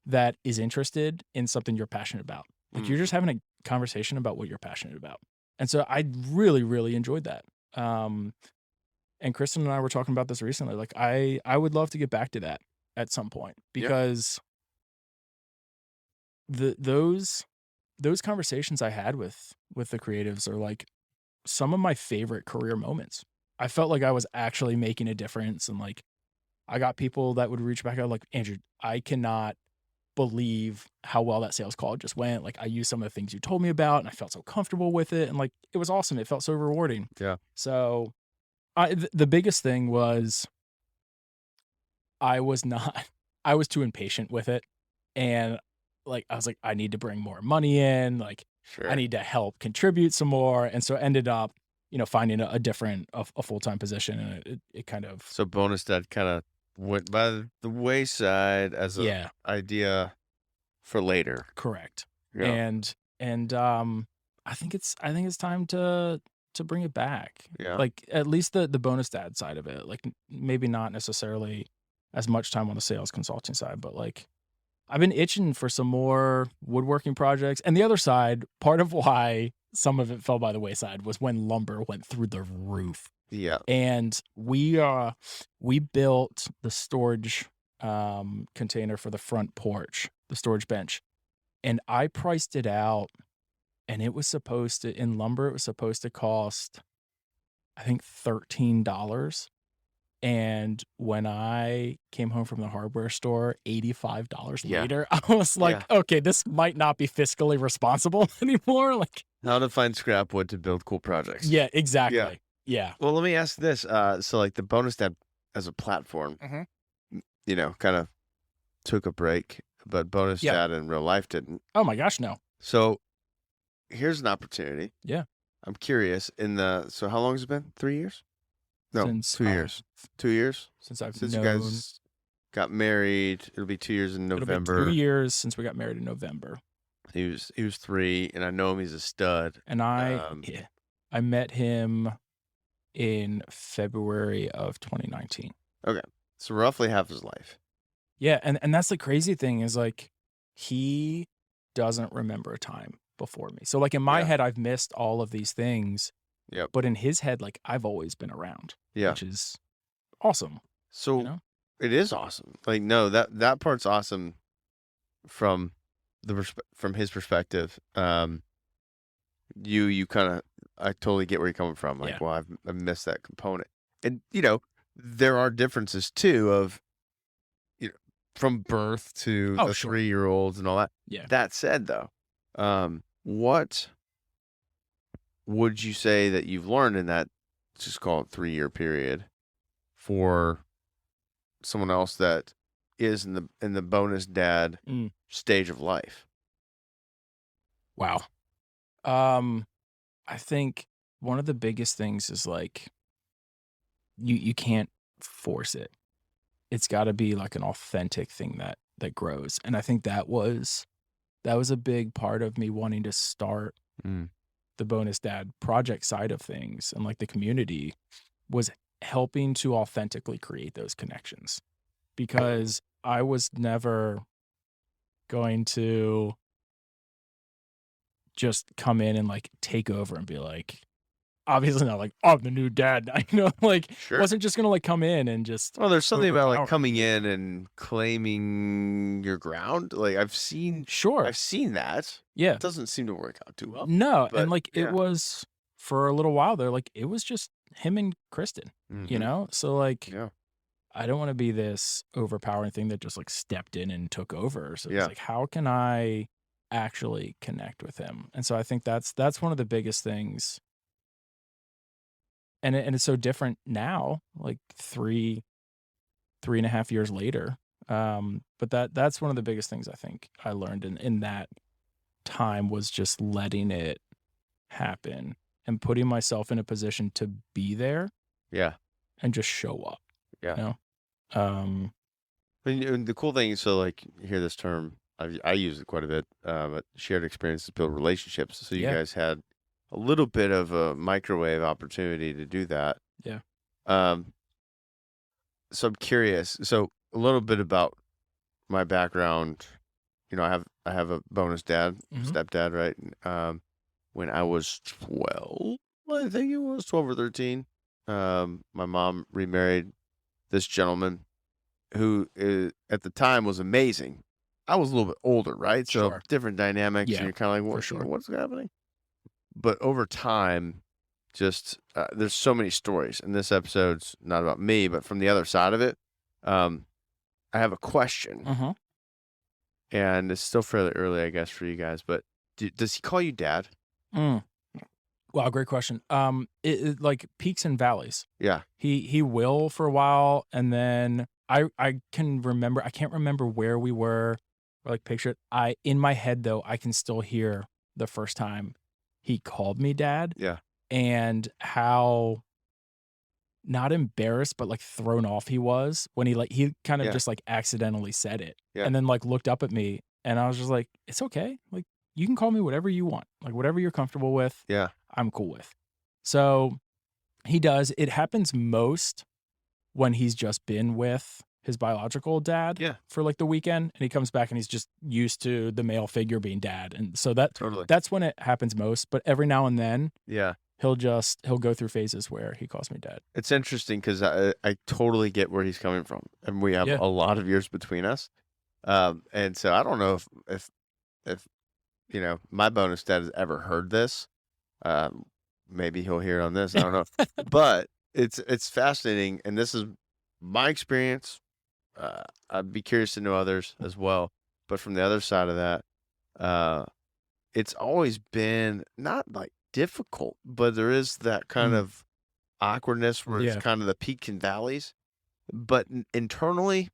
that is interested in something you're passionate about. Like you're just Mhm. having a conversation about what you're passionate about. And so I really, really enjoyed that. And Kristen and I were talking about this recently. Like I would love to get back to that at some point Yeah. because those conversations I had with the creatives are like some of my favorite career moments. I felt like I was actually making a difference, and like I got people that would reach back out like, Andrew, I cannot believe how well that sales call just went. Like I used some of the things you told me about and I felt so comfortable with it. And like it was awesome. It felt so rewarding. Yeah. So the biggest thing was I was not I was too impatient with it. And like I was like, I need to bring more money in, like I Sure. need to help contribute some more. And so ended up, you know, finding a different a full-time position, and it kind of So bonus dad kind of went by the wayside as a yeah, idea for later. correct. Yeah. And I think it's time to bring it back. Yeah. Like at least the bonus dad side of it. Like maybe not necessarily as much time on the sales consulting side, but like I've been itching for some more woodworking projects. And the other side, part of why some of it fell by the wayside was when lumber went through the roof. Yeah. And we built the storage container for the front porch, the storage bench. And I priced it out, and it was supposed to in lumber, it was supposed to cost I think $13. And when I came home from the hardware store $85 Yeah. later, I was Yeah. like, okay, this might not be fiscally responsible anymore. Like, How to find scrap wood to build cool projects. yeah, Yeah. exactly. Yeah. Well, let me ask this. So like the bonus dad as a platform, Mhm. kind of took a break, but bonus Yeah. dad in real life didn't. Oh my gosh, no. So here's an opportunity. Yeah. I'm curious so how long has it been? 3 years? No, Since 2 years. 2 years since I've since known, you guys got married. It'll be 2 years in it'll be November. 3 years since we got married in November. He was 3, and I know him. He's a stud. And I met him in February of 2019. Okay, so roughly half his life. Yeah, and that's the crazy thing is like he doesn't remember a time before me. So like in my Yeah. head, I've missed all of these things, Yep. but in his head, like I've always been around, Yeah. which is awesome. So You know? it is awesome. Like, no, that part's awesome from from his perspective. You kind of, I totally get where you're coming from. Like, Yeah. well, I've missed that component, and there are differences too of from birth to Oh, the sure. 3-year-olds and all that. Yeah. That said, though, what would you say that you've learned in that, just call it 3-year period, for someone else that is in the bonus dad Mm. stage of life? Wow. I think one of the biggest things is like you can't force it. It's got to be like an authentic thing that grows. And I think that was a big part of me wanting to start Mm. the bonus dad project side of things, and like the community was helping to authentically create those connections, because I was never going to just come in and like take over and be like, obviously not like I'm the new dad. I know, like Sure. wasn't just gonna like come in and just Well, there's something about like overpower. coming in and claiming your ground. Like I've seen Sure. that. Yeah. It doesn't seem to work out too well. No, But and like yeah. it was for a little while there, like it was just him and Kristen, you Mhm. know? So like Yeah. I don't want to be this overpowering thing that just like stepped in and took over. So Yeah. it's like, how can I actually connect with him? And so I think that's one of the biggest things. And it's so different now, like 3.5 years later. But that's one of the biggest things I think I learned in that time, was just letting it happen and putting myself in a position to be there Yeah. and just show up. Yeah. You know? And the cool thing is, so like you hear this term, I use it quite a bit, but shared experiences build relationships. So you Yeah. guys had a little bit of a microwave opportunity to do that. Yeah. Um, so I'm curious. So a little bit about my background. I have a bonus dad, Hmm. stepdad, right? When I was 12, I think it was 12 or 13, my mom remarried this gentleman who at the time was amazing. I was a little bit older, right? So Sure. different dynamics, and Yeah, you're kind of like, for what, sure. what's happening? But over time, just there's so many stories, and this episode's not about me, but from the other side of it, um, I have a question, Uh-huh. and it's still fairly early, I guess, for you guys. But does he call you dad? Mm. Wow, great question. It like peaks and valleys. Yeah, He will for a while, and then I can remember. I can't remember where we were or like picture it. I in my head though, I can still hear the first time he called me dad yeah, and how not embarrassed, but like thrown off he was when he kind of yeah, just like accidentally said it yeah, and then like looked up at me and I was just like, it's okay. Like you can call me whatever you want. Like whatever you're comfortable with, yeah, I'm cool with. So he does. It happens most when he's just been with his biological dad yeah, for like the weekend and he comes back and he's just used to the male figure being dad. And so totally. that's when it happens most. But every now and then Yeah. he'll go through phases where he calls me dad. It's interesting because I totally get where he's coming from, and we have Yeah. a lot of years between us. And so I don't know if my bonus dad has ever heard this. Um, Maybe he'll hear it on this. I don't know, but it's fascinating, and this is my experience. I'd be curious to know others as well. But from the other side of that, uh, it's always been not like difficult, but there is that kind Mm, of awkwardness where it's yeah. kind of the peaks and valleys. But internally,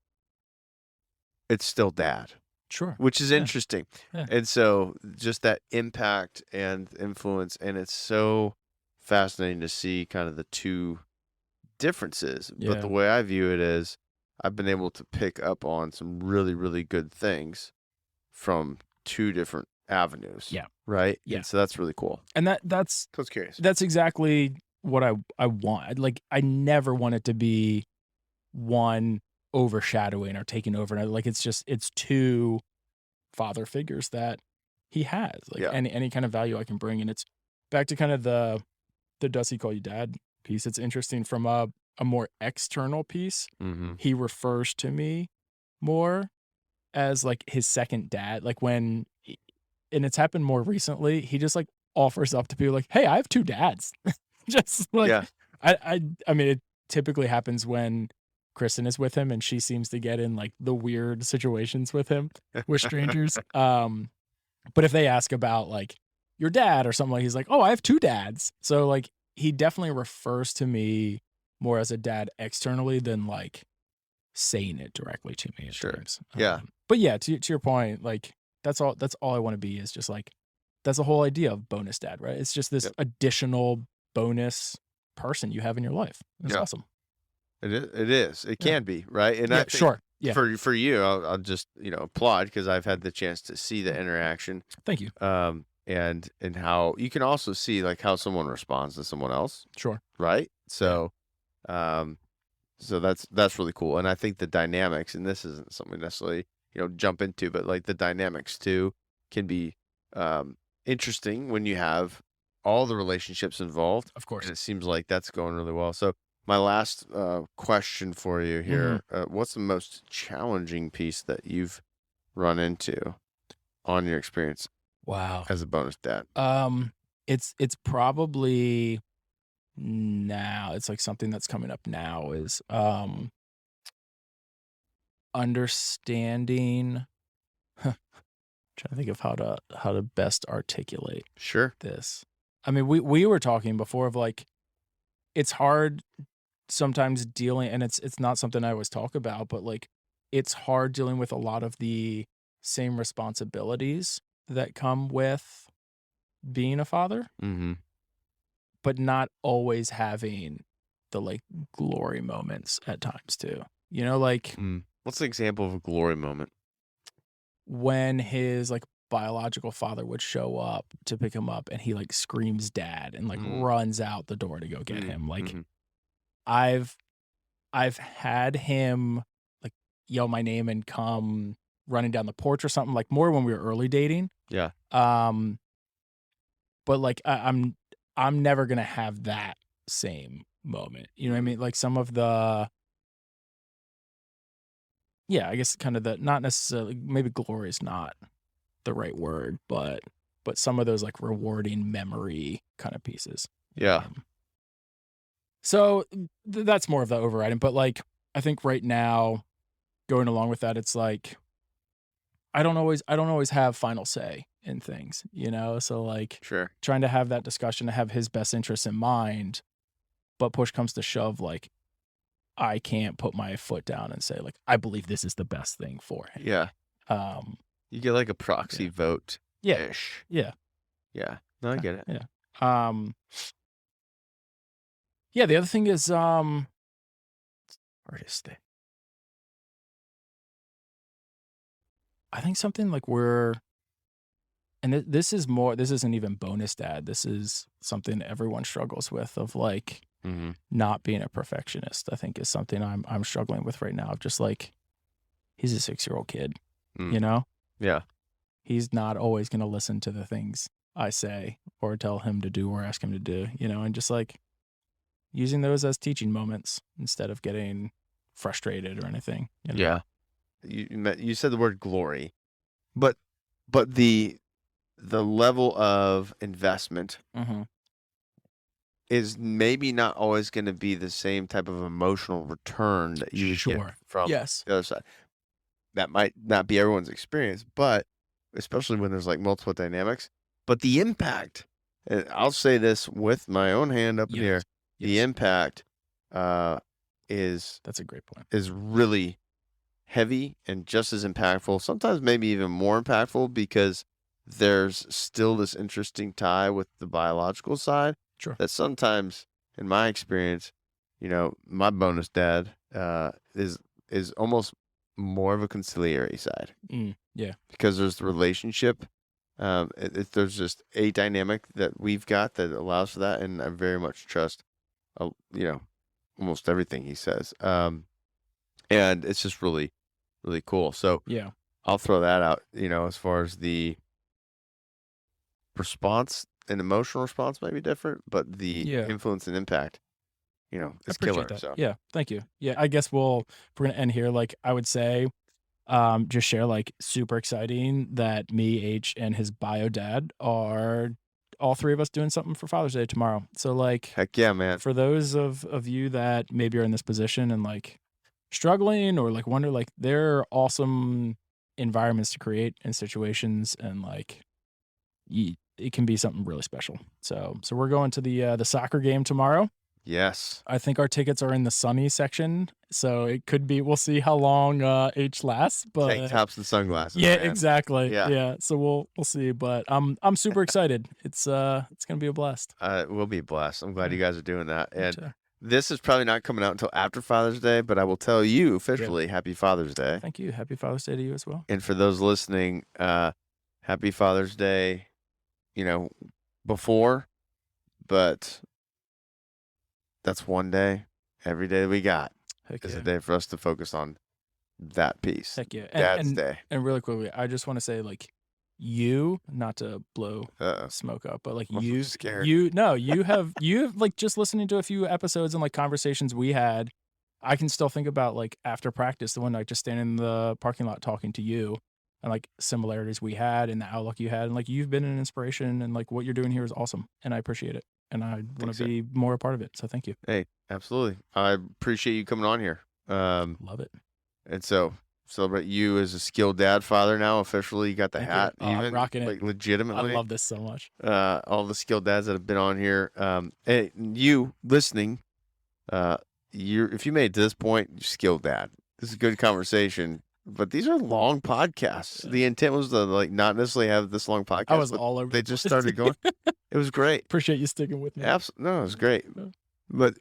it's still dad, Sure. which is Yeah. interesting. Yeah. And so just that impact and influence, and it's so fascinating to see kind of the two differences. But the Yeah. way I view it is I've been able to pick up on some really, really good things from two different avenues. Yeah. Right. Yeah. And so that's really cool. And that's So I was curious. that's exactly what I want. Like I never want it to be one overshadowing or taking over. Like it's two father figures that he has. Like Yeah. any kind of value I can bring. And it's back to kind of the does he call you dad piece. It's interesting from a more external piece. Mm-hmm. He refers to me more as like his second dad. Like and it's happened more recently, he just like offers up to people like, "Hey, I have two dads." Just like Yeah. I mean, it typically happens when Kristen is with him and she seems to get in like the weird situations with him with strangers. But if they ask about like your dad or something like he's like, "Oh, I have two dads." So like he definitely refers to me more as a dad externally than like saying it directly to me at Sure. times. Yeah. But yeah, to your point, like that's all I want to be is just like that's the whole idea of bonus dad, right? It's just this Yep. additional bonus person you have in your life. It's Yeah. awesome. It is. It is. It Yeah. can be, right? And I Yeah, think sure. Yeah. for you, I'll just applaud because I've had the chance to see the interaction, Thank you. and how you can also see like how someone responds to someone else, Sure. right? Yeah. Um, so that's really cool, and I think the dynamics, and this isn't something necessarily jump into, but like the dynamics too can be interesting when you have all the relationships involved, Of course. and it seems like that's going really well. So my last question for you here: what's the most challenging piece that you've run into on your experience Wow. as a bonus dad? It's probably now it's like something that's coming up now is understanding trying to think of how to best articulate Sure. this. I mean, we were talking before of like it's hard sometimes dealing and it's not something I always talk about, but like it's hard dealing with a lot of the same responsibilities that come with being a father, Mm-hmm. but not always having the like glory moments at times too. You know, like Mm. What's an example of a glory moment? When his like biological father would show up to pick him up and he like screams dad and like Mm, runs out the door to go get mm, him. Like mhm. I've I've had him like yell my name and come running down the porch or something, like more when we were early dating. Yeah, Um, but like I'm never gonna have that same moment. You know what I mm, mean? Like some of the yeah, I guess kind of the not necessarily maybe glory is not the right word, but some of those like rewarding memory kind of pieces. yeah, So that's more of the overriding. But like I think right now, going along with that, it's like I don't always have final say in things, you know? So like sure. trying to have that discussion to have his best interests in mind, but push comes to shove, like I can't put my foot down and say, like, I believe this is the best thing for him. Yeah, Um, you get like a yeah. proxy vote Yeah. ish. Yeah. Yeah, no, I get it. Yeah. Um, yeah, the other thing is, where is it? I think something like we're and this isn't even bonus dad. This is something everyone struggles with of like Mm-hmm. not being a perfectionist. I think is something I'm struggling with right now. Just like he's a 6-year-old kid, Mm. you know? Yeah, He's not always going to listen to the things I say or tell him to do or ask him to do, you know, and just like using those as teaching moments instead of getting frustrated or anything. You know? yeah. You said the word glory, but the level of investment Mm-hmm. is maybe not always going to be the same type of emotional return that you would get Sure. from Yes. the other side. That might not be everyone's experience, but especially when there's like multiple dynamics. But the impact, and I'll say this with my own hand up in the Yes. air, the Yes. impact uh, is That's a great point. really heavy and just as impactful. Sometimes maybe even more impactful because there's still this interesting tie with the biological side Sure. that sometimes, in my experience, my bonus dad is almost more of a conciliatory side Yeah. because there's the relationship. There's just a dynamic that we've got that allows for that, and I very much trust, uh, you know, almost everything he says. And it's just really, really cool. So Yeah. I'll throw that out. As far as the response and emotional response may be different, but the Yeah. influence and impact, I is appreciate killer. that. So Yeah. Thank you. Yeah. I guess if we're going to end here, like I would say, just share like super exciting that me, H, and his bio dad are all three of us doing something for Father's Day tomorrow. So like heck yeah, man. for those of you that maybe are in this position and like struggling or like wonder, like there are awesome environments to create and situations and like it can be something really special. So we're going to the soccer game tomorrow. Yes. I think our tickets are in the sunny section, so it could be. We'll see how long H lasts, Tank but tops and sunglasses, yeah, man. exactly. Yeah. Yeah, so we'll see, but I'm super excited. It's gonna be a blast. We'll be blessed. I'm glad Yeah, you guys are doing that. me And too. this is probably not coming out until after Father's Day, but I will tell you Yeah, officially Happy Father's Day. thank you. Happy Father's Day to you as well. And for those listening, Happy Father's Day, before, but that's one day. Every day that we got Heck is a yeah, day for us to focus on that piece. heck yeah. And Dad's and Day. and really quickly, I just want to say like you, not to blow Uh-oh. smoke up, but like I'm scared. you have like just listening to a few episodes and like conversations we had. I can still think about like after practice, the one night just standing in the parking lot talking to you and like similarities we had and the outlook you had. And like you've been an inspiration and like what you're doing here is awesome. And I appreciate it. And I want Thanks, to sir. be more a part of it. So thank you. Hey, absolutely. I appreciate you coming on here. Love it. And so celebrate you as a skilled dad father now. Officially, you got the Thank you. hat. Oh, I'm Even rocking it. like I legitimately. love this so much. All the skilled dads that have been on here. Hey, you listening, if you made it to this point, you're skilled dad. This is a good conversation. But these are long podcasts. Yeah. The intent was to like not necessarily have this long podcast. I was but all over. They just started going. It was great. Appreciate you sticking with me. No, it was great. Yeah. But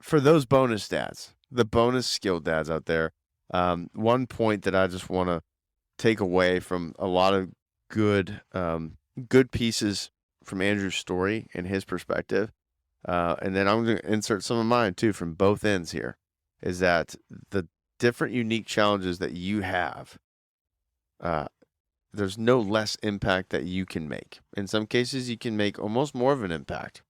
for those bonus dads, the bonus skilled dads out there, One point that I just want to take away from a lot of good, good pieces from Andrew's story and his perspective, and then I'm going to insert some of mine too from both ends here, is that the different unique challenges that you have, uh, there's no less impact that you can make. In some cases, you can make almost more of an impact.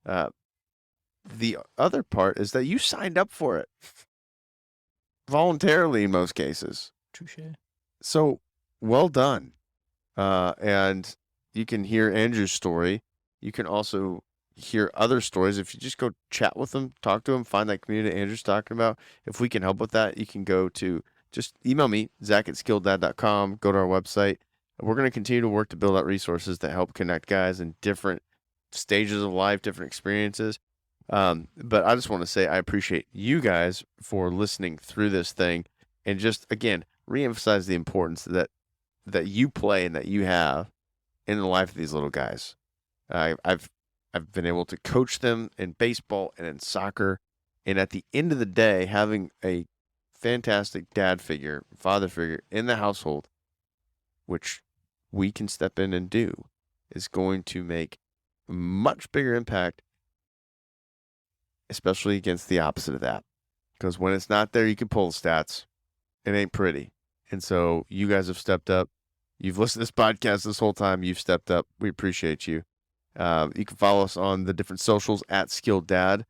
The other part is that you signed up for it voluntarily in most cases. Touche. So well done. And you can hear Andrew's story. You can also hear other stories. If you just go chat with them, talk to them, find that community Andrew's talking about. If we can help with that, you can go to just email me, zach@skilleddad.com, go to our website. We're going to continue to work to build out resources that help connect guys in different stages of life, different experiences. But I just want to say I appreciate you guys for listening through this thing and just, again, reemphasize the importance that you play and that you have in the life of these little guys. I've been able to coach them in baseball and in soccer, and at the end of the day, having a fantastic dad figure, father figure in the household, which we can step in and do, is going to make a much bigger impact, especially against the opposite of that. Because when it's not there, you can pull the stats. It ain't pretty. And so you guys have stepped up. You've listened to this podcast this whole time. You've stepped up. We appreciate you. You can follow us on the different socials at SkilledDad.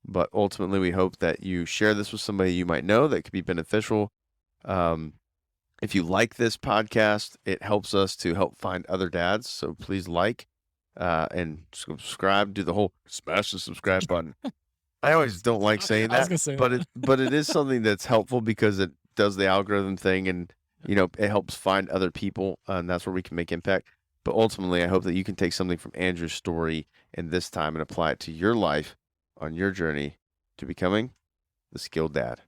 But ultimately, we hope that you share this with somebody you might know that could be beneficial. If you like this podcast, it helps us to help find other dads. So please and subscribe. Do the whole smash the subscribe button. I always don't like saying I was that, gonna say but that. but it is something that's helpful because it does the algorithm thing, and it helps find other people, and that's where we can make impact. But ultimately, I hope that you can take something from Andrew's story in this time and apply it to your life on your journey to becoming the skilled dad.